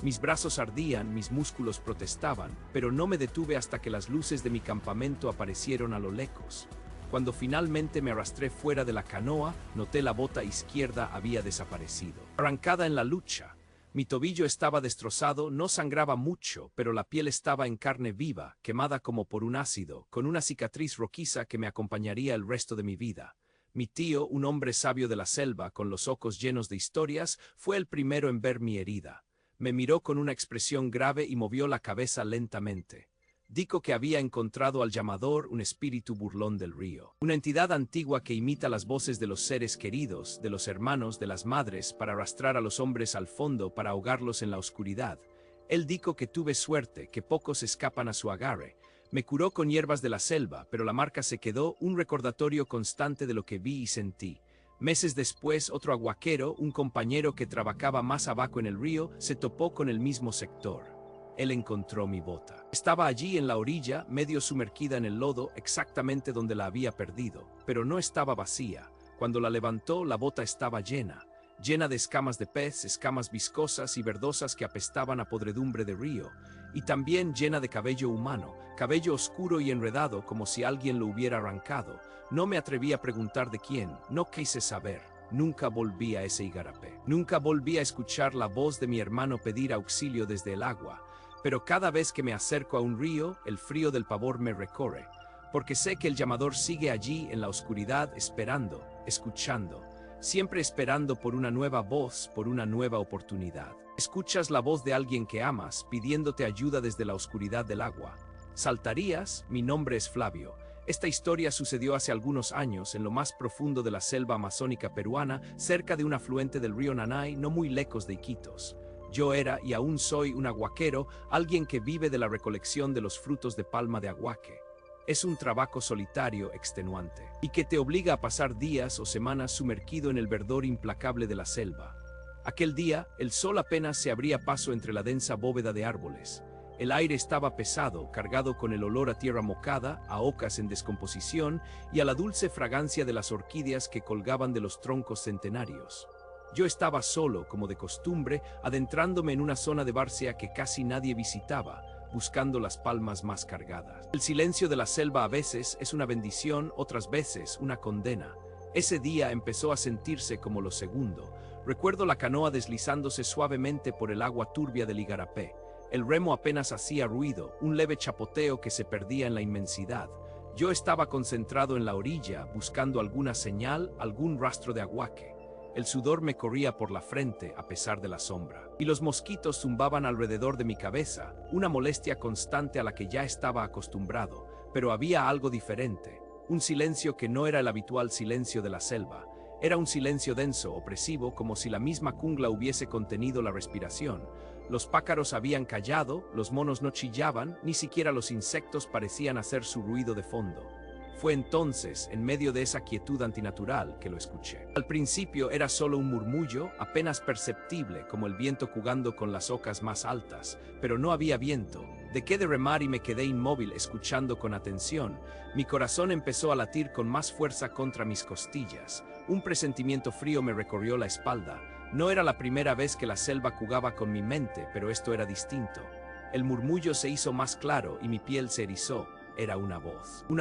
Mis brazos ardían, mis músculos protestaban, pero no me detuve hasta que las luces de mi campamento aparecieron a lo lejos. Cuando finalmente me arrastré fuera de la canoa, noté la bota izquierda había desaparecido. Arrancada en la lucha. Mi tobillo estaba destrozado, no sangraba mucho, pero la piel estaba en carne viva, quemada como por un ácido, con una cicatriz rojiza que me acompañaría el resto de mi vida. Mi tío, un hombre sabio de la selva, con los ojos llenos de historias, fue el primero en ver mi herida. Me miró con una expresión grave y movió la cabeza lentamente. Dijo que había encontrado al llamador, un espíritu burlón del río. Una entidad antigua que imita las voces de los seres queridos, de los hermanos, de las madres, para arrastrar a los hombres al fondo, para ahogarlos en la oscuridad. Él dijo que tuve suerte, que pocos escapan a su agarre. Me curó con hierbas de la selva, pero la marca se quedó, un recordatorio constante de lo que vi y sentí. Meses después, otro aguaquero, un compañero que trabajaba más abajo en el río, se topó con el mismo sector. Él encontró mi bota. Estaba allí en la orilla, medio sumergida en el lodo, exactamente donde la había perdido, pero no estaba vacía. Cuando la levantó, la bota estaba llena de escamas de pez, escamas viscosas y verdosas que apestaban a podredumbre de río, y también llena de cabello humano, cabello oscuro y enredado como si alguien lo hubiera arrancado. No me atreví a preguntar de quién, no quise saber. Nunca volví a ese igarapé. Nunca volví a escuchar la voz de mi hermano pedir auxilio desde el agua. Pero cada vez que me acerco a un río, el frío del pavor me recorre, porque sé que el llamador sigue allí en la oscuridad esperando, escuchando, siempre esperando por una nueva voz, por una nueva oportunidad. Escuchas la voz de alguien que amas, pidiéndote ayuda desde la oscuridad del agua. ¿Saltarías? Mi nombre es Flavio. Esta historia sucedió hace algunos años en lo más profundo de la selva amazónica peruana, cerca de un afluente del río Nanay, no muy lejos de Iquitos. Yo era y aún soy un aguaquero, alguien que vive de la recolección de los frutos de palma de aguaque. Es un trabajo solitario, extenuante, y que te obliga a pasar días o semanas sumergido en el verdor implacable de la selva. Aquel día, el sol apenas se abría paso entre la densa bóveda de árboles. El aire estaba pesado, cargado con el olor a tierra mojada, a ocas en descomposición y a la dulce fragancia de las orquídeas que colgaban de los troncos centenarios. Yo estaba solo, como de costumbre, adentrándome en una zona de Bárcea que casi nadie visitaba, buscando las palmas más cargadas. El silencio de la selva a veces es una bendición, otras veces una condena. Ese día empezó a sentirse como lo segundo. Recuerdo la canoa deslizándose suavemente por el agua turbia del igarapé. El remo apenas hacía ruido, un leve chapoteo que se perdía en la inmensidad. Yo estaba concentrado en la orilla, buscando alguna señal, algún rastro de aguaque. El sudor me corría por la frente a pesar de la sombra, y los mosquitos zumbaban alrededor de mi cabeza, una molestia constante a la que ya estaba acostumbrado, pero había algo diferente, un silencio que no era el habitual silencio de la selva. Era un silencio denso, opresivo, como si la misma jungla hubiese contenido la respiración. Los pájaros habían callado, los monos no chillaban, ni siquiera los insectos parecían hacer su ruido de fondo. Fue entonces, en medio de esa quietud antinatural, que lo escuché. Al principio era solo un murmullo, apenas perceptible, como el viento jugando con las ocas más altas, pero no había viento. Dejé de remar y me quedé inmóvil, escuchando con atención. Mi corazón empezó a latir con más fuerza contra mis costillas. Un presentimiento frío me recorrió la espalda. No era la primera vez que la selva jugaba con mi mente, pero esto era distinto. El murmullo se hizo más claro y mi piel se erizó. Era una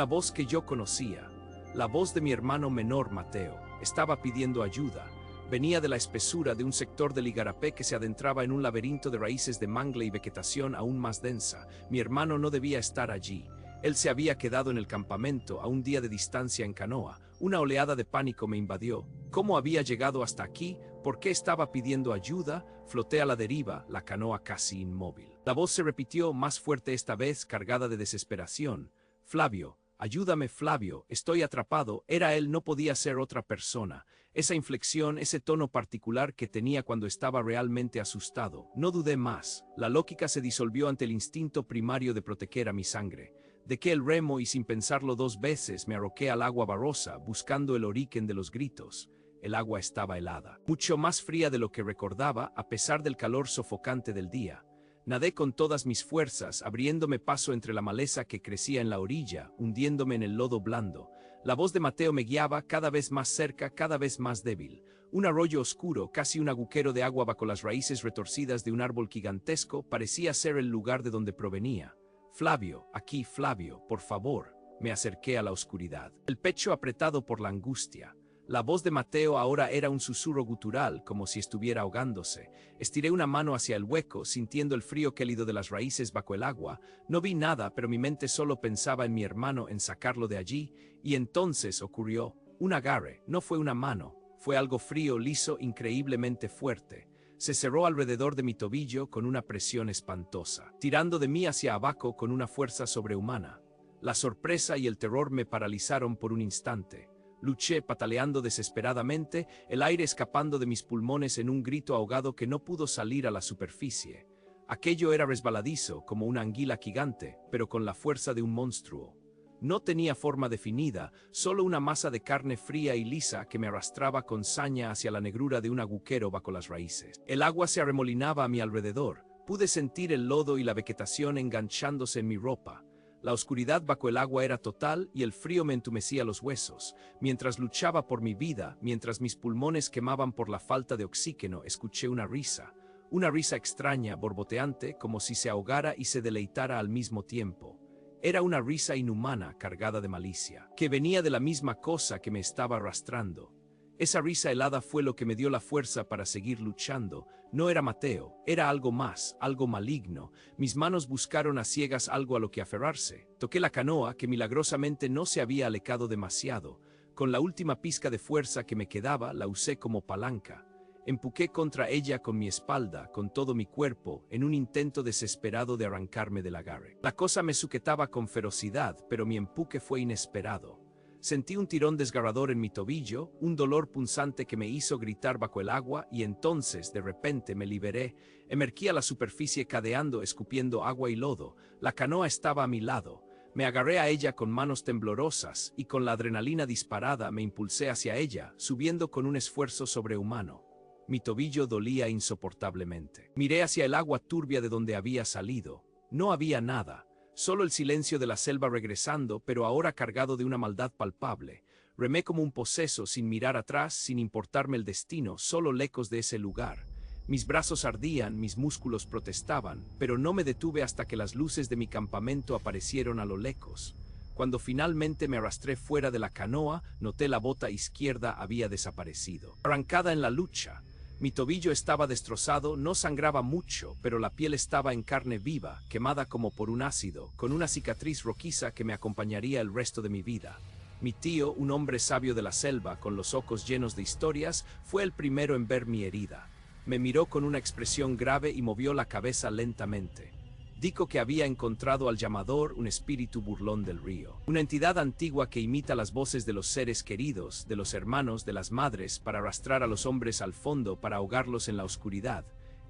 voz que yo conocía. La voz de mi hermano menor, Mateo. Estaba pidiendo ayuda. Venía de la espesura de un sector del Igarapé que se adentraba en un laberinto de raíces de mangle y vegetación aún más densa. Mi hermano no debía estar allí. Él se había quedado en el campamento a un día de distancia en canoa. Una oleada de pánico me invadió. ¿Cómo había llegado hasta aquí? ¿Por qué estaba pidiendo ayuda? Floté a la deriva, la canoa casi inmóvil. La voz se repitió, más fuerte esta vez, cargada de desesperación. Flavio, ayúdame, Flavio, estoy atrapado. Era él, no podía ser otra persona. Esa inflexión, ese tono particular que tenía cuando estaba realmente asustado. No dudé más. La lógica se disolvió ante el instinto primario de proteger a mi sangre. Dejé el remo y sin pensarlo dos veces me arroqué al agua barrosa, buscando el origen de los gritos. El agua estaba helada, mucho más fría de lo que recordaba, a pesar del calor sofocante del día. Nadé con todas mis fuerzas, abriéndome paso entre la maleza que crecía en la orilla, hundiéndome en el lodo blando. La voz de Mateo me guiaba, cada vez más cerca, cada vez más débil. Un arroyo oscuro, casi un agujero de agua bajo las raíces retorcidas de un árbol gigantesco, parecía ser el lugar de donde provenía. Flavio, aquí, Flavio, por favor. Me acerqué a la oscuridad, el pecho apretado por la angustia. La voz de Mateo ahora era un susurro gutural, como si estuviera ahogándose. Estiré una mano hacia el hueco, sintiendo el frío gélido de las raíces bajo el agua. No vi nada, pero mi mente solo pensaba en mi hermano, en sacarlo de allí, y entonces ocurrió. Un agarre, no fue una mano, fue algo frío, liso, increíblemente fuerte. Se cerró alrededor de mi tobillo con una presión espantosa, tirando de mí hacia abajo con una fuerza sobrehumana. La sorpresa y el terror me paralizaron por un instante. Luché pataleando desesperadamente, el aire escapando de mis pulmones en un grito ahogado que no pudo salir a la superficie. Aquello era resbaladizo, como una anguila gigante, pero con la fuerza de un monstruo. No tenía forma definida, solo una masa de carne fría y lisa que me arrastraba con saña hacia la negrura de un agujero bajo las raíces. El agua se arremolinaba a mi alrededor. Pude sentir el lodo y la vegetación enganchándose en mi ropa. La oscuridad bajo el agua era total y el frío me entumecía los huesos. Mientras luchaba por mi vida, mientras mis pulmones quemaban por la falta de oxígeno, escuché una risa extraña, borboteante, como si se ahogara y se deleitara al mismo tiempo. Era una risa inhumana, cargada de malicia, que venía de la misma cosa que me estaba arrastrando. Esa risa helada fue lo que me dio la fuerza para seguir luchando. No era Mateo, era algo más, algo maligno. Mis manos buscaron a ciegas algo a lo que aferrarse. Toqué la canoa, que milagrosamente no se había alecado demasiado. Con la última pizca de fuerza que me quedaba, la usé como palanca. Empujé contra ella con mi espalda, con todo mi cuerpo, en un intento desesperado de arrancarme del agarre. La cosa me sujetaba con ferocidad, pero mi empuje fue inesperado. Sentí un tirón desgarrador en mi tobillo, un dolor punzante que me hizo gritar bajo el agua y entonces, de repente, me liberé. Emergí a la superficie cadeando, escupiendo agua y lodo. La canoa estaba a mi lado. Me agarré a ella con manos temblorosas y con la adrenalina disparada me impulsé hacia ella, subiendo con un esfuerzo sobrehumano. Mi tobillo dolía insoportablemente. Miré hacia el agua turbia de donde había salido. No había nada. Solo el silencio de la selva regresando, pero ahora cargado de una maldad palpable. Remé como un poseso, sin mirar atrás, sin importarme el destino, solo lejos de ese lugar. Mis brazos ardían, mis músculos protestaban, pero no me detuve hasta que las luces de mi campamento aparecieron a lo lejos. Cuando finalmente me arrastré fuera de la canoa, noté la bota izquierda había desaparecido. Arrancada en la lucha. Mi tobillo estaba destrozado, no sangraba mucho, pero la piel estaba en carne viva, quemada como por un ácido, con una cicatriz rojiza que me acompañaría el resto de mi vida. Mi tío, un hombre sabio de la selva, con los ojos llenos de historias, fue el primero en ver mi herida. Me miró con una expresión grave y movió la cabeza lentamente. Dijo que había encontrado al llamador, un espíritu burlón del río, una entidad antigua que imita las voces de los seres queridos, de los hermanos, de las madres, para arrastrar a los hombres al fondo, para ahogarlos en la oscuridad.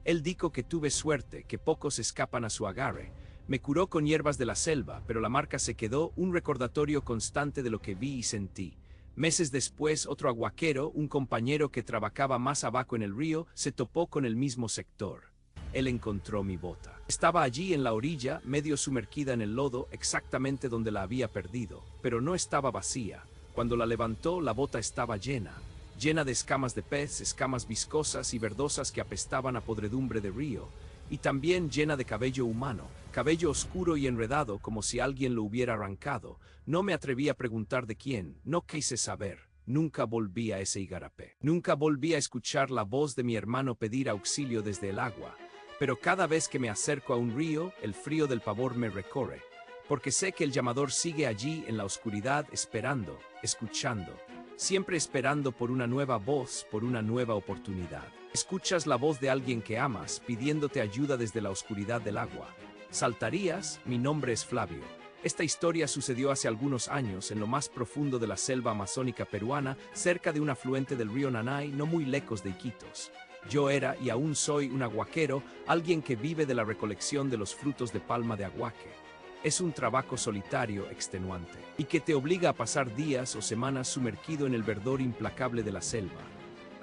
Él dijo que tuve suerte, que pocos escapan a su agarre. Me curó con hierbas de la selva, pero la marca se quedó, un recordatorio constante de lo que vi y sentí. Meses después, otro aguaquero, un compañero que trabajaba más abajo en el río, se topó con el mismo sector. Él encontró mi bota. Estaba allí en la orilla, medio sumergida en el lodo, exactamente donde la había perdido, pero no estaba vacía. Cuando la levantó, la bota estaba llena de escamas de pez, escamas viscosas y verdosas que apestaban a podredumbre de río, y también llena de cabello humano, cabello oscuro y enredado como si alguien lo hubiera arrancado. No me atreví a preguntar de quién, no quise saber. Nunca volví a ese igarapé. Nunca volví a escuchar la voz de mi hermano pedir auxilio desde el agua. Pero cada vez que me acerco a un río, el frío del pavor me recorre, porque sé que el llamador sigue allí en la oscuridad esperando, escuchando, siempre esperando por una nueva voz, por una nueva oportunidad. Escuchas la voz de alguien que amas, pidiéndote ayuda desde la oscuridad del agua. ¿Saltarías? Mi nombre es Flavio. Esta historia sucedió hace algunos años en lo más profundo de la selva amazónica peruana, cerca de un afluente del río Nanay, no muy lejos de Iquitos. Yo era, y aún soy, un aguaquero, alguien que vive de la recolección de los frutos de palma de aguaque. Es un trabajo solitario, extenuante, y que te obliga a pasar días o semanas sumergido en el verdor implacable de la selva.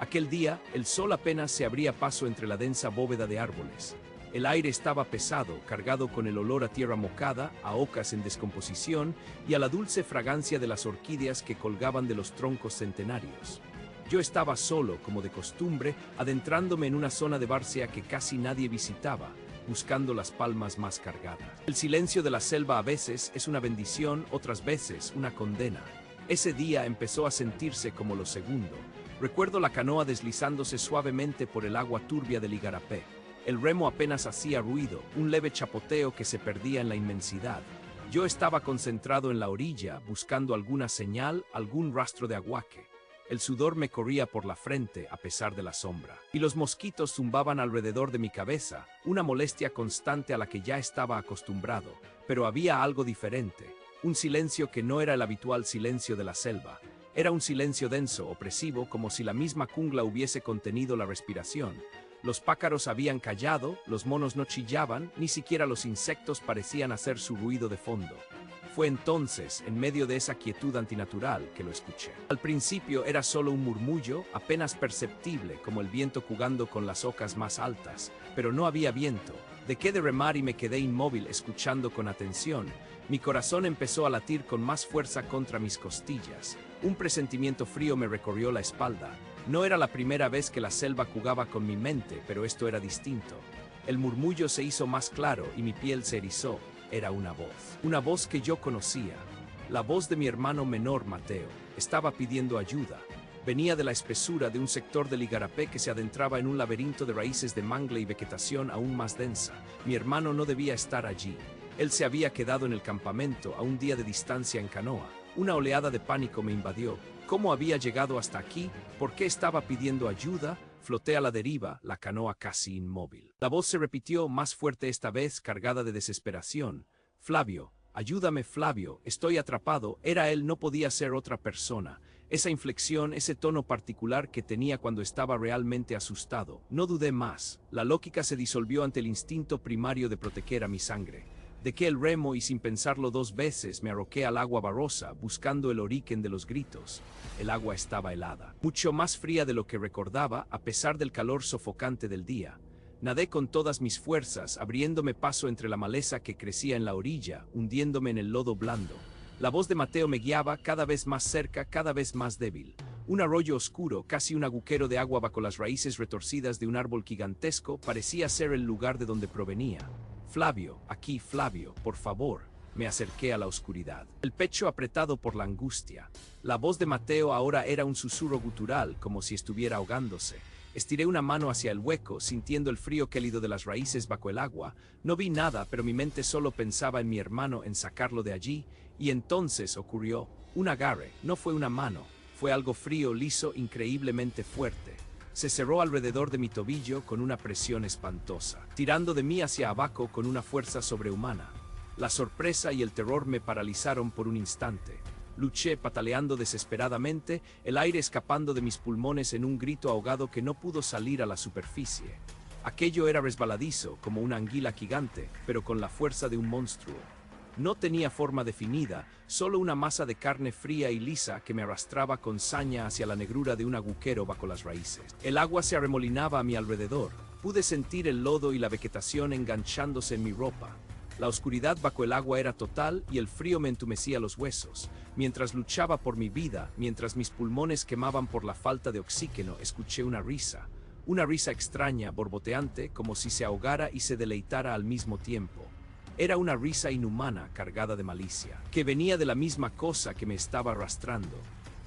Aquel día, el sol apenas se abría paso entre la densa bóveda de árboles. El aire estaba pesado, cargado con el olor a tierra mojada, a ocas en descomposición y a la dulce fragancia de las orquídeas que colgaban de los troncos centenarios. Yo estaba solo, como de costumbre, adentrándome en una zona de Bárcea que casi nadie visitaba, buscando las palmas más cargadas. El silencio de la selva a veces es una bendición, otras veces una condena. Ese día empezó a sentirse como lo segundo. Recuerdo la canoa deslizándose suavemente por el agua turbia del igarapé. El remo apenas hacía ruido, un leve chapoteo que se perdía en la inmensidad. Yo estaba concentrado en la orilla, buscando alguna señal, algún rastro de aguaque. El sudor me corría por la frente a pesar de la sombra, y los mosquitos zumbaban alrededor de mi cabeza, una molestia constante a la que ya estaba acostumbrado, pero había algo diferente, un silencio que no era el habitual silencio de la selva. Era un silencio denso, opresivo, como si la misma jungla hubiese contenido la respiración. Los pájaros habían callado, los monos no chillaban, ni siquiera los insectos parecían hacer su ruido de fondo. Fue entonces, en medio de esa quietud antinatural, que lo escuché. Al principio era solo un murmullo, apenas perceptible, como el viento jugando con las ocas más altas, pero no había viento. Dejé de remar y me quedé inmóvil, escuchando con atención. Mi corazón empezó a latir con más fuerza contra mis costillas. Un presentimiento frío me recorrió la espalda. No era la primera vez que la selva jugaba con mi mente, pero esto era distinto. El murmullo se hizo más claro y mi piel se erizó. Era una voz que yo conocía, la voz de mi hermano menor Mateo. Estaba pidiendo ayuda. Venía de la espesura de un sector del igarapé que se adentraba en un laberinto de raíces de mangle y vegetación aún más densa. Mi hermano no debía estar allí. Él se había quedado en el campamento a un día de distancia en canoa. Una oleada de pánico me invadió. ¿Cómo había llegado hasta aquí? ¿Por qué estaba pidiendo ayuda? Floté a la deriva, la canoa casi inmóvil. La voz se repitió, más fuerte esta vez, cargada de desesperación. Flavio, ayúdame Flavio, estoy atrapado. Era él, no podía ser otra persona. Esa inflexión, ese tono particular que tenía cuando estaba realmente asustado. No dudé más. La lógica se disolvió ante el instinto primario de proteger a mi sangre. Dejé el remo y sin pensarlo dos veces me arroqué al agua barrosa, buscando el origen de los gritos. El agua estaba helada, mucho más fría de lo que recordaba, a pesar del calor sofocante del día. Nadé con todas mis fuerzas, abriéndome paso entre la maleza que crecía en la orilla, hundiéndome en el lodo blando. La voz de Mateo me guiaba, cada vez más cerca, cada vez más débil. Un arroyo oscuro, casi un agujero de agua bajo las raíces retorcidas de un árbol gigantesco, parecía ser el lugar de donde provenía. Flavio, aquí Flavio, por favor. Me acerqué a la oscuridad, el pecho apretado por la angustia. La voz de Mateo ahora era un susurro gutural, como si estuviera ahogándose. Estiré una mano hacia el hueco, sintiendo el frío gélido de las raíces bajo el agua. No vi nada, pero mi mente solo pensaba en mi hermano, en sacarlo de allí, y entonces ocurrió un agarre. No fue una mano, fue algo frío, liso, increíblemente fuerte. se cerró alrededor de mi tobillo con una presión espantosa, tirando de mí hacia abajo con una fuerza sobrehumana. La sorpresa y el terror me paralizaron por un instante. Luché pataleando desesperadamente, el aire escapando de mis pulmones en un grito ahogado que no pudo salir a la superficie. Aquello era resbaladizo, como una anguila gigante, pero con la fuerza de un monstruo. No tenía forma definida, solo una masa de carne fría y lisa que me arrastraba con saña hacia la negrura de un agujero bajo las raíces. El agua se arremolinaba a mi alrededor. Pude sentir el lodo y la vegetación enganchándose en mi ropa. La oscuridad bajo el agua era total y el frío me entumecía los huesos. Mientras luchaba por mi vida, mientras mis pulmones quemaban por la falta de oxígeno, escuché una risa. Una risa extraña, borboteante, como si se ahogara y se deleitara al mismo tiempo. Era una risa inhumana, cargada de malicia, que venía de la misma cosa que me estaba arrastrando.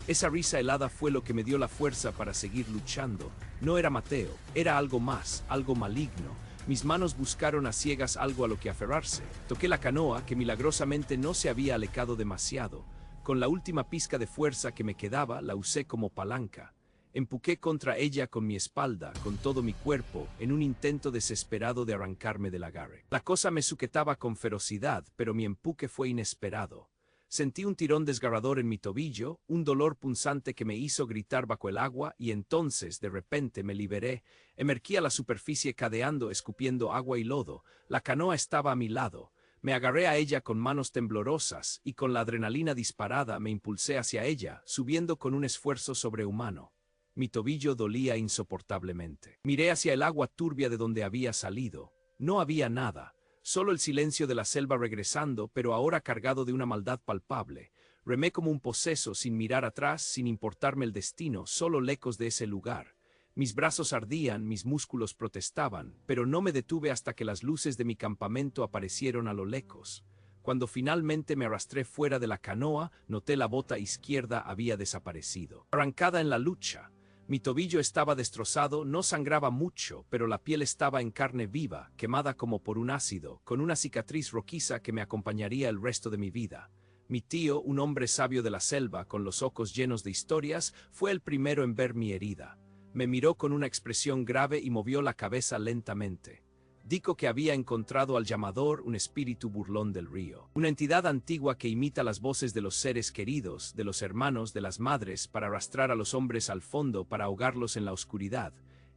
Esa risa helada fue lo que me dio la fuerza para seguir luchando. No era Mateo, era algo más, algo maligno. Mis manos buscaron a ciegas algo a lo que aferrarse. Toqué la canoa, que milagrosamente no se había alejado demasiado. Con la última pizca de fuerza que me quedaba, la usé como palanca. Empujé contra ella con mi espalda, con todo mi cuerpo, en un intento desesperado de arrancarme del agarre. La cosa me sujetaba con ferocidad, pero mi empuje fue inesperado. Sentí un tirón desgarrador en mi tobillo, un dolor punzante que me hizo gritar bajo el agua, y entonces, de repente, me liberé. Emergí a la superficie cadeando, escupiendo agua y lodo. La canoa estaba a mi lado. Me agarré a ella con manos temblorosas, y con la adrenalina disparada me impulsé hacia ella, subiendo con un esfuerzo sobrehumano. Mi tobillo dolía insoportablemente. Miré hacia el agua turbia de donde había salido. No había nada, solo el silencio de la selva regresando, pero ahora cargado de una maldad palpable. Remé como un poseso, sin mirar atrás, sin importarme el destino, solo lejos de ese lugar. Mis brazos ardían, mis músculos protestaban, pero no me detuve hasta que las luces de mi campamento aparecieron a lo lejos. Cuando finalmente me arrastré fuera de la canoa, noté la bota izquierda había desaparecido. Arrancada en la lucha. Mi tobillo estaba destrozado, no sangraba mucho, pero la piel estaba en carne viva, quemada como por un ácido, con una cicatriz rojiza que me acompañaría el resto de mi vida. Mi tío, un hombre sabio de la selva, con los ojos llenos de historias, fue el primero en ver mi herida. Me miró con una expresión grave y movió la cabeza lentamente. Dijo que había encontrado al llamador, un espíritu burlón del río. Una entidad antigua que imita las voces de los seres queridos, de los hermanos, de las madres, para arrastrar a los hombres al fondo, para ahogarlos en la oscuridad.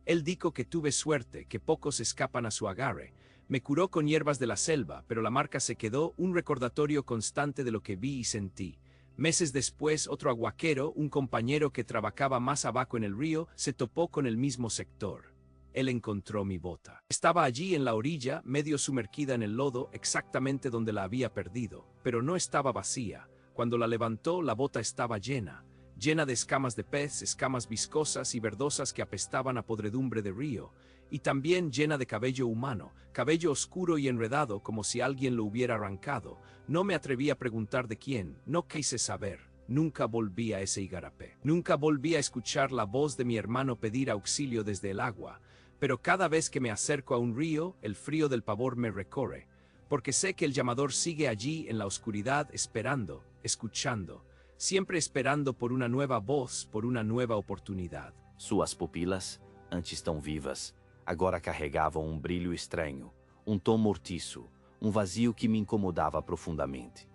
Él dijo que tuve suerte, que pocos escapan a su agarre. Me curó con hierbas de la selva, pero la marca se quedó, un recordatorio constante de lo que vi y sentí. Meses después, otro aguaquero, un compañero que trabajaba más abajo en el río, se topó con el mismo sector. Él encontró mi bota. Estaba allí en la orilla, medio sumergida en el lodo, exactamente donde la había perdido, pero no estaba vacía. Cuando la levantó, la bota estaba llena de escamas de pez, escamas viscosas y verdosas que apestaban a podredumbre de río, y también llena de cabello humano, cabello oscuro y enredado como si alguien lo hubiera arrancado. No me atreví a preguntar de quién, no quise saber. Nunca volví a ese igarapé. Nunca volví a escuchar la voz de mi hermano pedir auxilio desde el agua. Pero cada vez que me acerco a un río, el frío del pavor me recorre, porque sé que el llamador sigue allí en la oscuridad esperando, escuchando, siempre esperando por una nueva voz, por una nueva oportunidad. Suas pupilas, antes tão vivas, agora carregavam um brilho estranho, um tom mortiço, um vazio que me incomodava profundamente.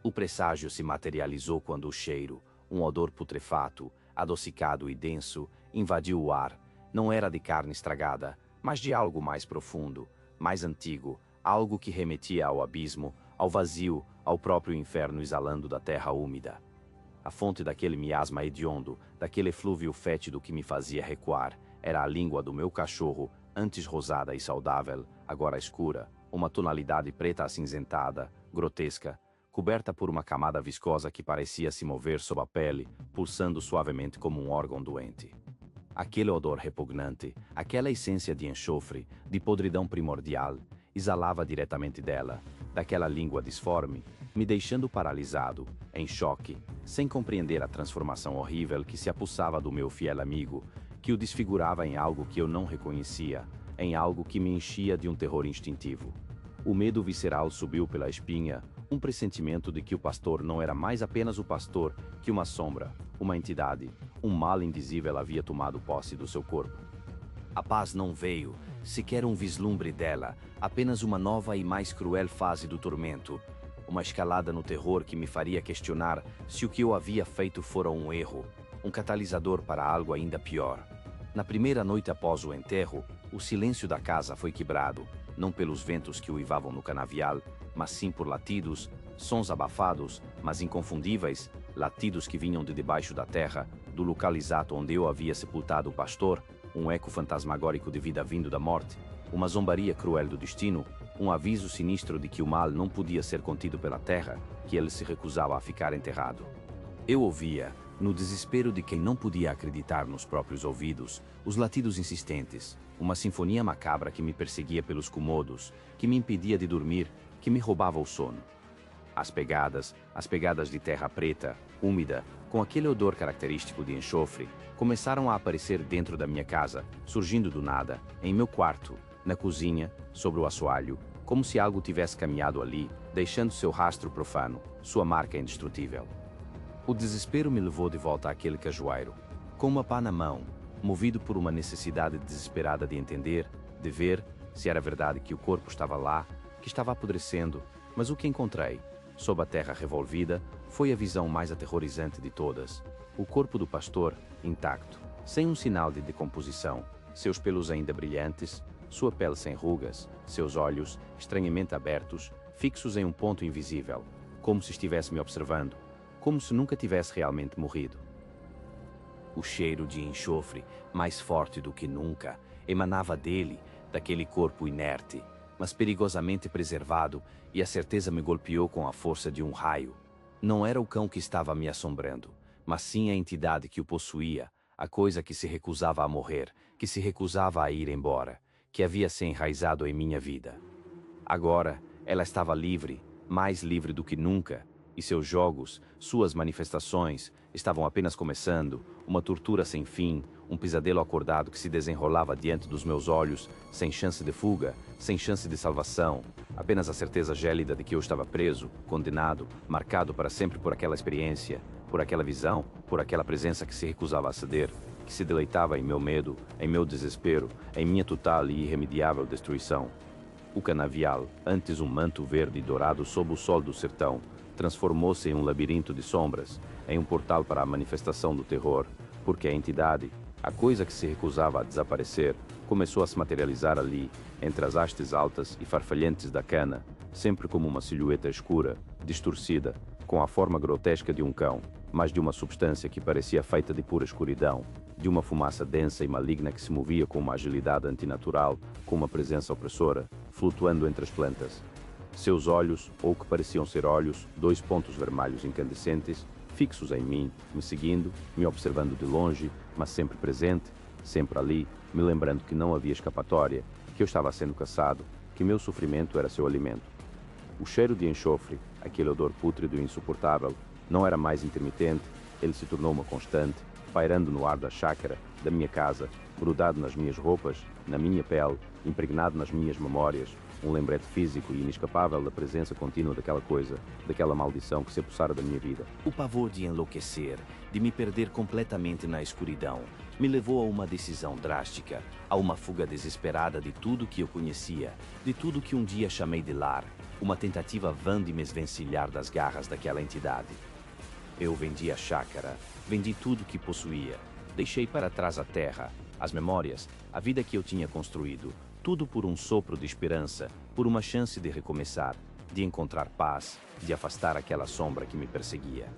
O presságio se materializou quando o cheiro, um odor putrefato, adocicado e denso, invadiu o ar. Não era de carne estragada, mas de algo mais profundo, mais antigo, algo que remetia ao abismo, ao vazio, ao próprio inferno exalando da terra úmida. A fonte daquele miasma hediondo, daquele eflúvio fétido que me fazia recuar, era a língua do meu cachorro, antes rosada e saudável, agora escura, uma tonalidade preta acinzentada, grotesca, coberta por uma camada viscosa que parecia se mover sob a pele, pulsando suavemente como um órgão doente. Aquele odor repugnante, aquela essência de enxofre, de podridão primordial, exalava diretamente dela, daquela língua disforme, me deixando paralisado, em choque, sem compreender a transformação horrível que se apossava do meu fiel amigo, que o desfigurava em algo que eu não reconhecia, em algo que me enchia de um terror instintivo. O medo visceral subiu pela espinha, Um pressentimento de que o pastor não era mais apenas o pastor, que uma sombra, uma entidade, um mal indizível havia tomado posse do seu corpo. A paz não veio, sequer um vislumbre dela, apenas uma nova e mais cruel fase do tormento. Uma escalada no terror que me faria questionar se o que eu havia feito fora um erro, um catalisador para algo ainda pior. Na primeira noite após o enterro, o silêncio da casa foi quebrado, não pelos ventos que uivavam no canavial, mas sim por latidos, sons abafados, mas inconfundíveis, latidos que vinham de debaixo da terra, do local exato onde eu havia sepultado o pastor, um eco fantasmagórico de vida vindo da morte, uma zombaria cruel do destino, um aviso sinistro de que o mal não podia ser contido pela terra, que ele se recusava a ficar enterrado. Eu ouvia, no desespero de quem não podia acreditar nos próprios ouvidos, os latidos insistentes, uma sinfonia macabra que me perseguia pelos cômodos, que me impedia de dormir, que me roubava o sono. As pegadas de terra preta, úmida, com aquele odor característico de enxofre, começaram a aparecer dentro da minha casa, surgindo do nada, em meu quarto, na cozinha, sobre o assoalho, como se algo tivesse caminhado ali, deixando seu rastro profano, sua marca indestrutível. O desespero me levou de volta àquele cajueiro, com uma pá na mão, movido por uma necessidade desesperada de entender, de ver, se era verdade que o corpo estava lá, que estava apodrecendo, mas o que encontrei, sob a terra revolvida, foi a visão mais aterrorizante de todas. O corpo do pastor, intacto, sem um sinal de decomposição, seus pelos ainda brilhantes, sua pele sem rugas, seus olhos, estranhamente abertos, fixos em um ponto invisível, como se estivesse me observando, como se nunca tivesse realmente morrido. O cheiro de enxofre, mais forte do que nunca, emanava dele, daquele corpo inerte, mas perigosamente preservado, e a certeza me golpeou com a força de um raio. Não era o cão que estava me assombrando, mas sim a entidade que o possuía, a coisa que se recusava a morrer, que se recusava a ir embora, que havia se enraizado em minha vida. Agora, ela estava livre, mais livre do que nunca, e seus jogos, suas manifestações, estavam apenas começando, uma tortura sem fim, um pesadelo acordado que se desenrolava diante dos meus olhos, sem chance de fuga, sem chance de salvação, apenas a certeza gélida de que eu estava preso, condenado, marcado para sempre por aquela experiência, por aquela visão, por aquela presença que se recusava a ceder, que se deleitava em meu medo, em meu desespero, em minha total e irremediável destruição. O canavial, antes um manto verde e dourado sob o sol do sertão, transformou-se em um labirinto de sombras, em um portal para a manifestação do terror, porque a entidade, a coisa que se recusava a desaparecer, começou a se materializar ali, entre as hastes altas e farfalhantes da cana, sempre como uma silhueta escura, distorcida, com a forma grotesca de um cão, mas de uma substância que parecia feita de pura escuridão, de uma fumaça densa e maligna que se movia com uma agilidade antinatural, com uma presença opressora, flutuando entre as plantas. Seus olhos, ou que pareciam ser olhos, dois pontos vermelhos incandescentes, fixos em mim, me seguindo, me observando de longe, mas sempre presente, sempre ali, me lembrando que não havia escapatória, que eu estava sendo caçado, que meu sofrimento era seu alimento. O cheiro de enxofre, aquele odor pútrido e insuportável, não era mais intermitente, ele se tornou uma constante, pairando no ar da chácara, da minha casa, grudado nas minhas roupas, na minha pele, impregnado nas minhas memórias, um lembrete físico e inescapável da presença contínua daquela coisa, daquela maldição que se apossara da minha vida. O pavor de enlouquecer, de me perder completamente na escuridão, me levou a uma decisão drástica, a uma fuga desesperada de tudo que eu conhecia, de tudo que um dia chamei de lar, uma tentativa vã de me esvencilhar das garras daquela entidade. Eu vendi a chácara, vendi tudo que possuía, deixei para trás a terra, as memórias, a vida que eu tinha construído, tudo por um sopro de esperança, por uma chance de recomeçar, de encontrar paz, de afastar aquela sombra que me perseguia.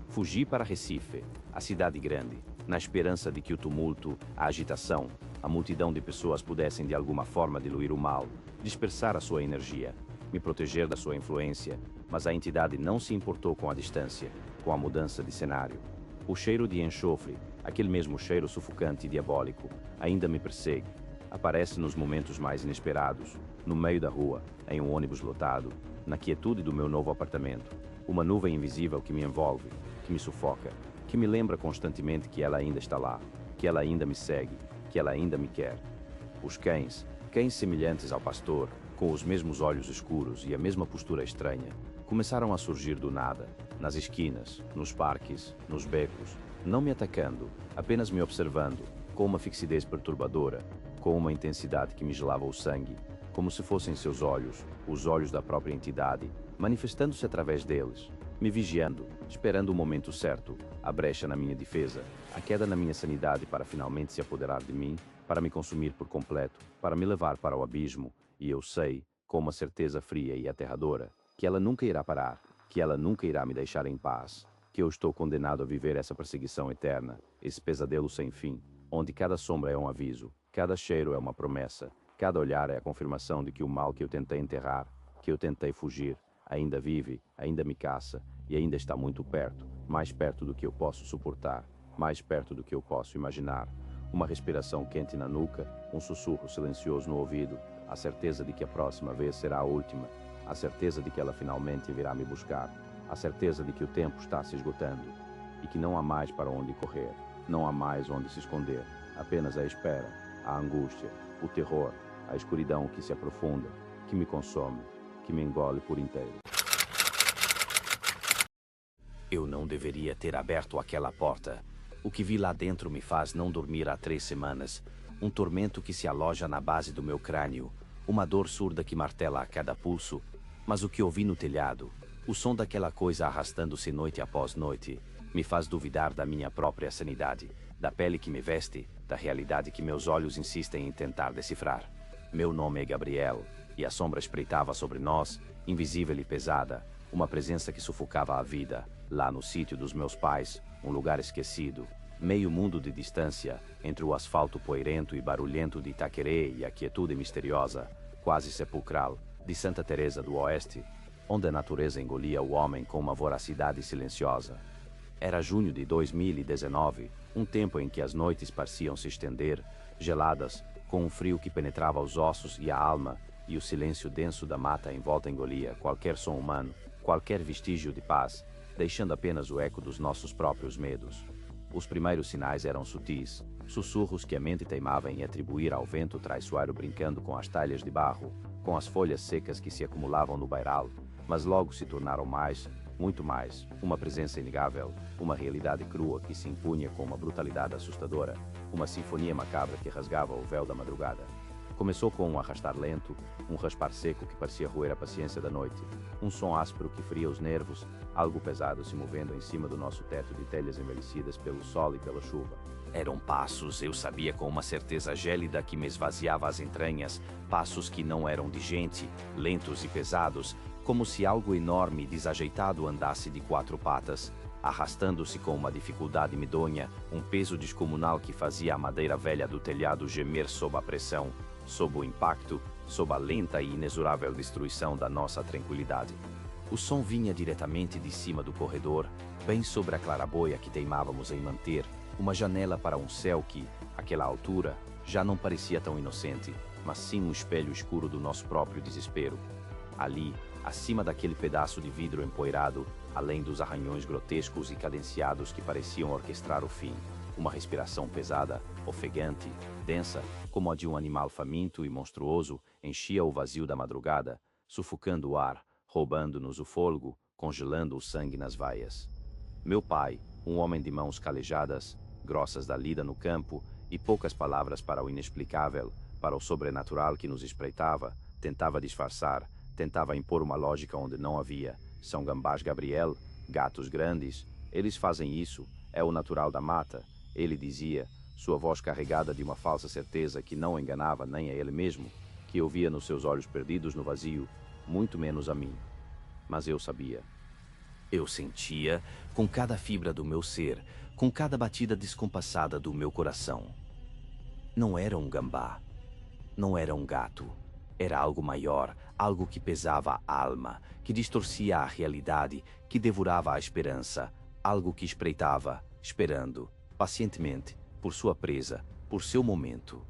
Fugi para Recife, a cidade grande, na esperança de que o tumulto, a agitação, a multidão de pessoas pudessem de alguma forma diluir o mal, dispersar a sua energia, me proteger da sua influência, mas a entidade não se importou com a distância, com a mudança de cenário. O cheiro de enxofre, aquele mesmo cheiro sufocante e diabólico, ainda me persegue. Aparece nos momentos mais inesperados, no meio da rua, em um ônibus lotado, na quietude do meu novo apartamento. Uma nuvem invisível que me envolve, que me sufoca, que me lembra constantemente que ela ainda está lá, que ela ainda me segue, que ela ainda me quer. Os cães semelhantes ao pastor, com os mesmos olhos escuros e a mesma postura estranha, Começaram a surgir do nada, nas esquinas, nos parques, nos becos, não me atacando, apenas me observando, com uma fixidez perturbadora, com uma intensidade que me gelava o sangue, como se fossem seus olhos, os olhos da própria entidade, manifestando-se através deles, me vigiando, esperando o momento certo, a brecha na minha defesa, a queda na minha sanidade para finalmente se apoderar de mim, para me consumir por completo, para me levar para o abismo, e eu sei, com uma certeza fria e aterradora, que ela nunca irá parar, que ela nunca irá me deixar em paz, que eu estou condenado a viver essa perseguição eterna, esse pesadelo sem fim, onde cada sombra é um aviso, cada cheiro é uma promessa, cada olhar é a confirmação de que o mal que eu tentei enterrar, que eu tentei fugir, ainda vive, ainda me caça, e ainda está muito perto, mais perto do que eu posso suportar, mais perto do que eu posso imaginar. Uma respiração quente na nuca, um sussurro silencioso no ouvido, a certeza de que a próxima vez será a última, a certeza de que ela finalmente virá me buscar, a certeza de que o tempo está se esgotando, e que não há mais para onde correr, não há mais onde se esconder, apenas a espera, a angústia, o terror, a escuridão que se aprofunda, que me consome, que me engole por inteiro. Eu não deveria ter aberto aquela porta. O que vi lá dentro me faz não dormir há 3 semanas. Um tormento que se aloja na base do meu crânio. Uma dor surda que martela a cada pulso. Mas o que ouvi no telhado, o som daquela coisa arrastando-se noite após noite, me faz duvidar da minha própria sanidade, da pele que me veste, da realidade que meus olhos insistem em tentar decifrar. Meu nome é Gabriel, e a sombra espreitava sobre nós, invisível e pesada, uma presença que sufocava a vida, lá no sítio dos meus pais, um lugar esquecido, meio mundo de distância, entre o asfalto poeirento e barulhento de Itaquerê e a quietude misteriosa, quase sepulcral, de Santa Teresa do Oeste, onde a natureza engolia o homem com uma voracidade silenciosa. Era junho de 2019, um tempo em que as noites pareciam se estender, geladas, com um frio que penetrava os ossos e a alma, e o silêncio denso da mata em volta engolia qualquer som humano, qualquer vestígio de paz, deixando apenas o eco dos nossos próprios medos. Os primeiros sinais eram sutis, sussurros que a mente teimava em atribuir ao vento traiçoeiro brincando com as talhas de barro, com as folhas secas que se acumulavam no beiral, mas logo se tornaram mais, muito mais, uma presença inegável, uma realidade crua que se impunha com uma brutalidade assustadora, uma sinfonia macabra que rasgava o véu da madrugada. Começou com um arrastar lento, um raspar seco que parecia roer a paciência da noite, um som áspero que feria os nervos, algo pesado se movendo em cima do nosso teto de telhas envelhecidas pelo sol e pela chuva. Eram passos, eu sabia com uma certeza gélida que me esvaziava as entranhas, passos que não eram de gente, lentos e pesados, como se algo enorme e desajeitado andasse de 4 patas, arrastando-se com uma dificuldade medonha, um peso descomunal que fazia a madeira velha do telhado gemer sob a pressão, sob o impacto, sob a lenta e inexorável destruição da nossa tranquilidade. O som vinha diretamente de cima do corredor, bem sobre a claraboia que teimávamos em manter, uma janela para um céu que, àquela altura, já não parecia tão inocente, mas sim um espelho escuro do nosso próprio desespero. Ali, acima daquele pedaço de vidro empoeirado, além dos arranhões grotescos e cadenciados que pareciam orquestrar o fim, uma respiração pesada, ofegante, densa, como a de um animal faminto e monstruoso, enchia o vazio da madrugada, sufocando o ar, roubando-nos o fôlego, congelando o sangue nas vaias. Meu pai, um homem de mãos calejadas, grossas da lida no campo, e poucas palavras para o inexplicável, para o sobrenatural que nos espreitava, tentava disfarçar, tentava impor uma lógica onde não havia. São gambás Gabriel, gatos grandes, eles fazem isso, é o natural da mata, ele dizia, sua voz carregada de uma falsa certeza que não enganava nem a ele mesmo, que eu via nos seus olhos perdidos no vazio, muito menos a mim. Mas eu sabia. Eu sentia, com cada fibra do meu ser, com cada batida descompassada do meu coração. Não era um gambá, não era um gato, era algo maior, algo que pesava a alma, que distorcia a realidade, que devorava a esperança, algo que espreitava, esperando, pacientemente, por sua presa, por seu momento.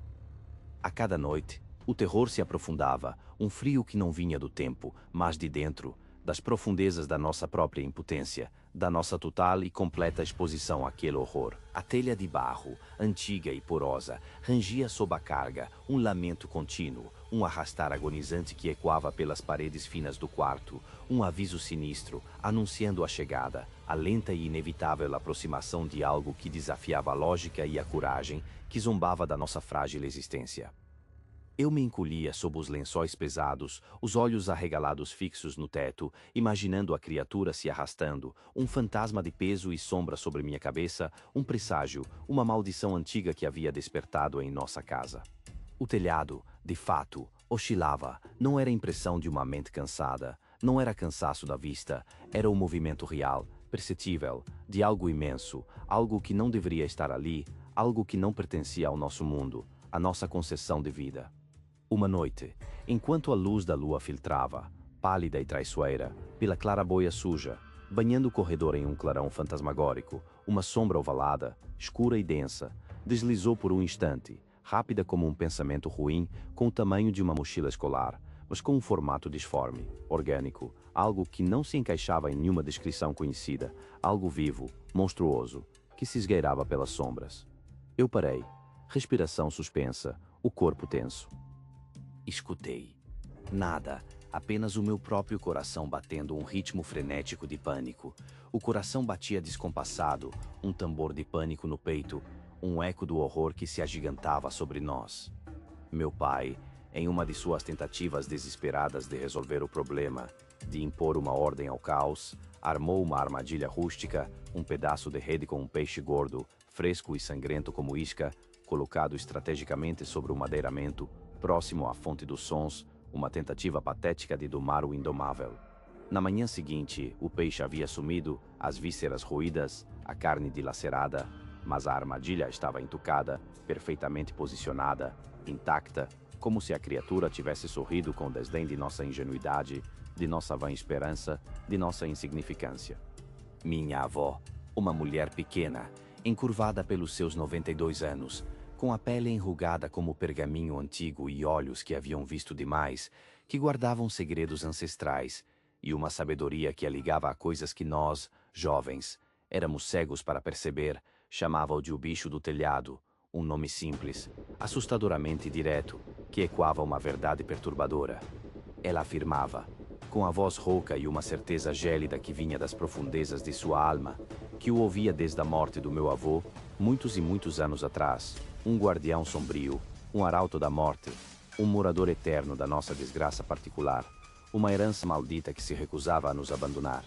A cada noite, o terror se aprofundava, um frio que não vinha do tempo, mas de dentro, das profundezas da nossa própria impotência, da nossa total e completa exposição àquele horror. A telha de barro, antiga e porosa, rangia sob a carga, um lamento contínuo, um arrastar agonizante que ecoava pelas paredes finas do quarto, um aviso sinistro, anunciando a chegada, a lenta e inevitável aproximação de algo que desafiava a lógica e a coragem, que zombava da nossa frágil existência. Eu me encolhia sob os lençóis pesados, os olhos arregalados fixos no teto, imaginando a criatura se arrastando, um fantasma de peso e sombra sobre minha cabeça, um presságio, uma maldição antiga que havia despertado em nossa casa. O telhado, de fato, oscilava, não era impressão de uma mente cansada, não era cansaço da vista, era o movimento real, perceptível, de algo imenso, algo que não deveria estar ali, algo que não pertencia ao nosso mundo, à nossa concepção de vida. Uma noite, enquanto a luz da lua filtrava, pálida e traiçoeira, pela claraboia suja, banhando o corredor em um clarão fantasmagórico, uma sombra ovalada, escura e densa, deslizou por um instante, rápida como um pensamento ruim, com o tamanho de uma mochila escolar, mas com um formato disforme, orgânico, algo que não se encaixava em nenhuma descrição conhecida, algo vivo, monstruoso, que se esgueirava pelas sombras. Eu parei, respiração suspensa, o corpo tenso. Escutei. Nada, apenas o meu próprio coração batendo um ritmo frenético de pânico. O coração batia descompassado, um tambor de pânico no peito, um eco do horror que se agigantava sobre nós. Meu pai, em uma de suas tentativas desesperadas de resolver o problema, de impor uma ordem ao caos, armou uma armadilha rústica, um pedaço de rede com um peixe gordo, fresco e sangrento como isca, colocado estrategicamente sobre o madeiramento, próximo à fonte dos sons, uma tentativa patética de domar o indomável. Na manhã seguinte, o peixe havia sumido, as vísceras roídas, a carne dilacerada, mas a armadilha estava entucada, perfeitamente posicionada, intacta, como se a criatura tivesse sorrido com desdém de nossa ingenuidade, de nossa vã esperança, de nossa insignificância. Minha avó, uma mulher pequena, encurvada pelos seus 92 anos, com a pele enrugada como pergaminho antigo e olhos que haviam visto demais, que guardavam segredos ancestrais, e uma sabedoria que a ligava a coisas que nós, jovens, éramos cegos para perceber, chamava-o de o bicho do telhado, um nome simples, assustadoramente direto, que ecoava uma verdade perturbadora. Ela afirmava, com a voz rouca e uma certeza gélida que vinha das profundezas de sua alma, que o ouvia desde a morte do meu avô, muitos e muitos anos atrás, um guardião sombrio, um arauto da morte, um morador eterno da nossa desgraça particular, uma herança maldita que se recusava a nos abandonar.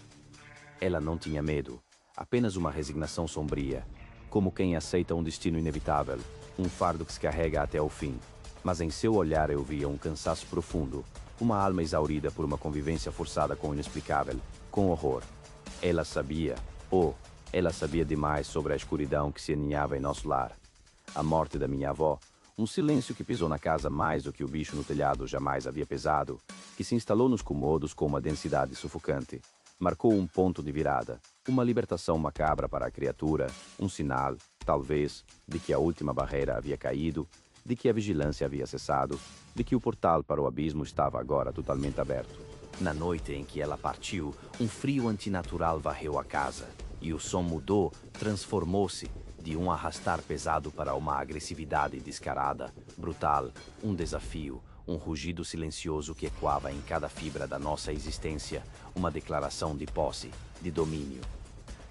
Ela não tinha medo, apenas uma resignação sombria, como quem aceita um destino inevitável, um fardo que se carrega até o fim. Mas em seu olhar eu via um cansaço profundo, uma alma exaurida por uma convivência forçada com o inexplicável, com horror. Ela sabia, ela sabia demais sobre a escuridão que se aninhava em nosso lar. A morte da minha avó, um silêncio que pisou na casa mais do que o bicho no telhado jamais havia pesado, que se instalou nos cômodos com uma densidade sufocante, marcou um ponto de virada, uma libertação macabra para a criatura, um sinal, talvez, de que a última barreira havia caído, de que a vigilância havia cessado, de que o portal para o abismo estava agora totalmente aberto. Na noite em que ela partiu, um frio antinatural varreu a casa, e o som mudou, transformou-se, de um arrastar pesado para uma agressividade descarada, brutal, um desafio, um rugido silencioso que ecoava em cada fibra da nossa existência, uma declaração de posse, de domínio.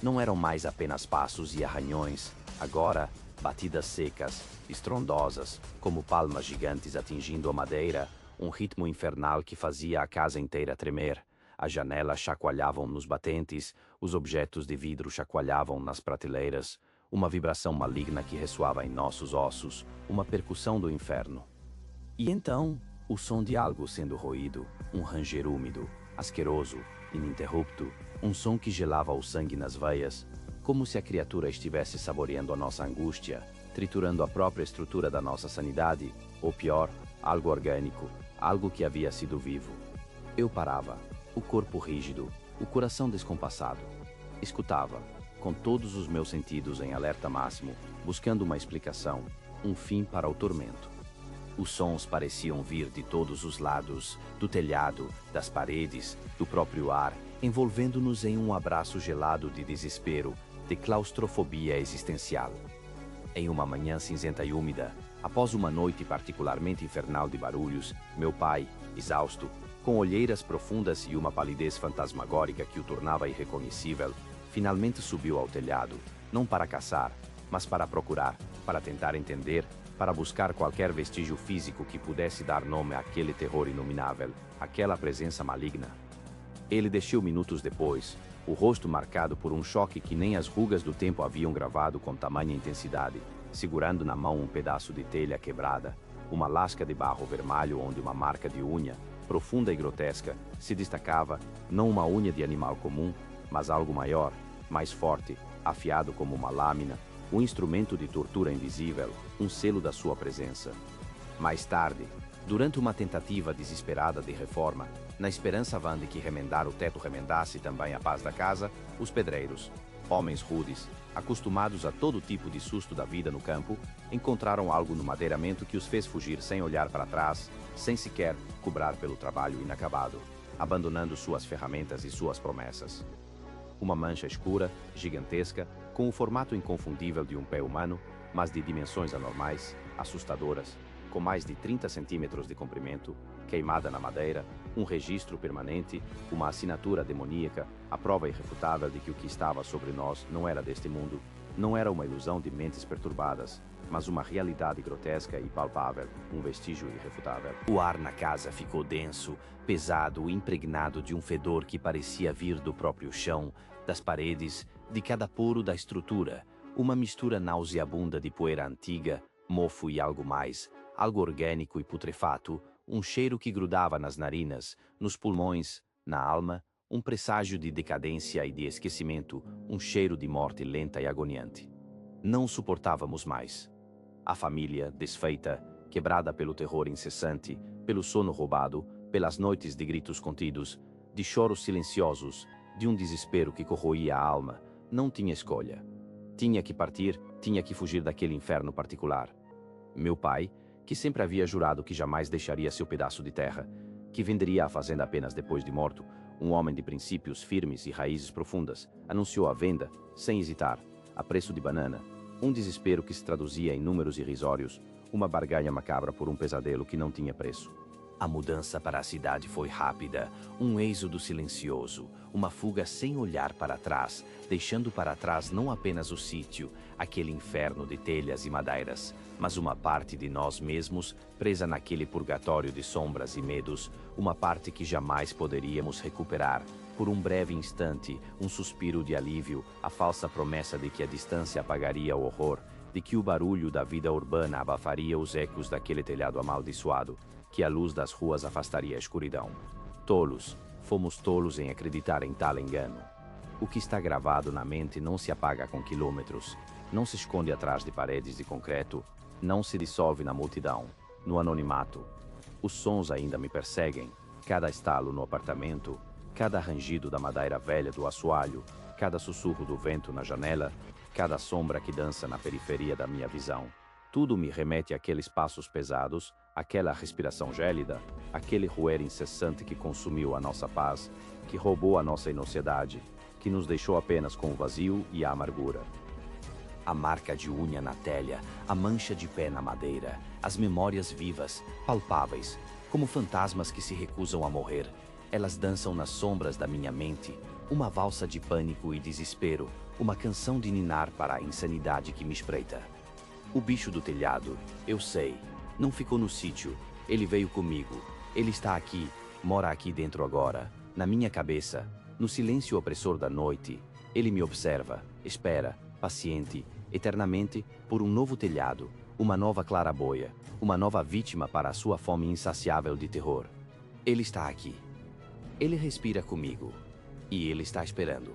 Não eram mais apenas passos e arranhões, agora, batidas secas, estrondosas, como palmas gigantes atingindo a madeira, um ritmo infernal que fazia a casa inteira tremer. As janelas chacoalhavam nos batentes, os objetos de vidro chacoalhavam nas prateleiras, uma vibração maligna que ressoava em nossos ossos, uma percussão do inferno. E então, o som de algo sendo roído, um ranger úmido, asqueroso, ininterrupto, um som que gelava o sangue nas veias, como se a criatura estivesse saboreando a nossa angústia, triturando a própria estrutura da nossa sanidade, ou pior, algo orgânico, algo que havia sido vivo. Eu parava, o corpo rígido, o coração descompassado. Escutava, com todos os meus sentidos em alerta máximo, buscando uma explicação, um fim para o tormento. Os sons pareciam vir de todos os lados, do telhado, das paredes, do próprio ar, envolvendo-nos em um abraço gelado de desespero, de claustrofobia existencial. Em uma manhã cinzenta e úmida, após uma noite particularmente infernal de barulhos, meu pai, exausto, com olheiras profundas e uma palidez fantasmagórica que o tornava irreconhecível, finalmente subiu ao telhado, não para caçar, mas para procurar, para tentar entender, para buscar qualquer vestígio físico que pudesse dar nome àquele terror inominável, àquela presença maligna. Ele desceu minutos depois, o rosto marcado por um choque que nem as rugas do tempo haviam gravado com tamanha intensidade, segurando na mão um pedaço de telha quebrada, uma lasca de barro vermelho onde uma marca de unha, profunda e grotesca, se destacava, não uma unha de animal comum, mas algo maior, mais forte, afiado como uma lâmina, um instrumento de tortura invisível, um selo da sua presença. Mais tarde, durante uma tentativa desesperada de reforma, na esperança vã de que remendar o teto remendasse também a paz da casa, os pedreiros, homens rudes, acostumados a todo tipo de susto da vida no campo, encontraram algo no madeiramento que os fez fugir sem olhar para trás, sem sequer cobrar pelo trabalho inacabado, abandonando suas ferramentas e suas promessas. Uma mancha escura, gigantesca, com o formato inconfundível de um pé humano, mas de dimensões anormais, assustadoras, com mais de 30 centímetros de comprimento, queimada na madeira, um registro permanente, uma assinatura demoníaca, a prova irrefutável de que o que estava sobre nós não era deste mundo, não era uma ilusão de mentes perturbadas, mas uma realidade grotesca e palpável, um vestígio irrefutável. O ar na casa ficou denso, pesado, impregnado de um fedor que parecia vir do próprio chão, das paredes, de cada poro da estrutura, uma mistura nauseabunda de poeira antiga, mofo e algo mais, algo orgânico e putrefato, um cheiro que grudava nas narinas, nos pulmões, na alma, um presságio de decadência e de esquecimento, um cheiro de morte lenta e agoniante. Não suportávamos mais. A família, desfeita, quebrada pelo terror incessante, pelo sono roubado, pelas noites de gritos contidos, de choros silenciosos, de um desespero que corroía a alma, não tinha escolha. Tinha que partir, tinha que fugir daquele inferno particular. Meu pai, que sempre havia jurado que jamais deixaria seu pedaço de terra, que venderia a fazenda apenas depois de morto, um homem de princípios firmes e raízes profundas, anunciou a venda, sem hesitar, a preço de banana, um desespero que se traduzia em números irrisórios, uma barganha macabra por um pesadelo que não tinha preço. A mudança para a cidade foi rápida, um êxodo silencioso, uma fuga sem olhar para trás, deixando para trás não apenas o sítio, aquele inferno de telhas e madeiras, mas uma parte de nós mesmos presa naquele purgatório de sombras e medos, uma parte que jamais poderíamos recuperar. Por um breve instante, um suspiro de alívio, a falsa promessa de que a distância apagaria o horror, de que o barulho da vida urbana abafaria os ecos daquele telhado amaldiçoado, que a luz das ruas afastaria a escuridão. Tolos, fomos tolos em acreditar em tal engano. O que está gravado na mente não se apaga com quilômetros, não se esconde atrás de paredes de concreto, não se dissolve na multidão, no anonimato. Os sons ainda me perseguem, cada estalo no apartamento, cada rangido da madeira velha do assoalho, cada sussurro do vento na janela, cada sombra que dança na periferia da minha visão. Tudo me remete àqueles passos pesados, àquela respiração gélida, àquele roer incessante que consumiu a nossa paz, que roubou a nossa inocência, que nos deixou apenas com o vazio e a amargura. A marca de unha na telha, a mancha de pé na madeira, as memórias vivas, palpáveis, como fantasmas que se recusam a morrer. Elas dançam nas sombras da minha mente, uma valsa de pânico e desespero, uma canção de ninar para a insanidade que me espreita. O bicho do telhado, eu sei, não ficou no sítio, ele veio comigo, ele está aqui, mora aqui dentro agora, na minha cabeça, no silêncio opressor da noite, ele me observa, espera, paciente, eternamente, por um novo telhado, uma nova claraboia, uma nova vítima para a sua fome insaciável de terror. Ele está aqui. Ele respira comigo. E ele está esperando.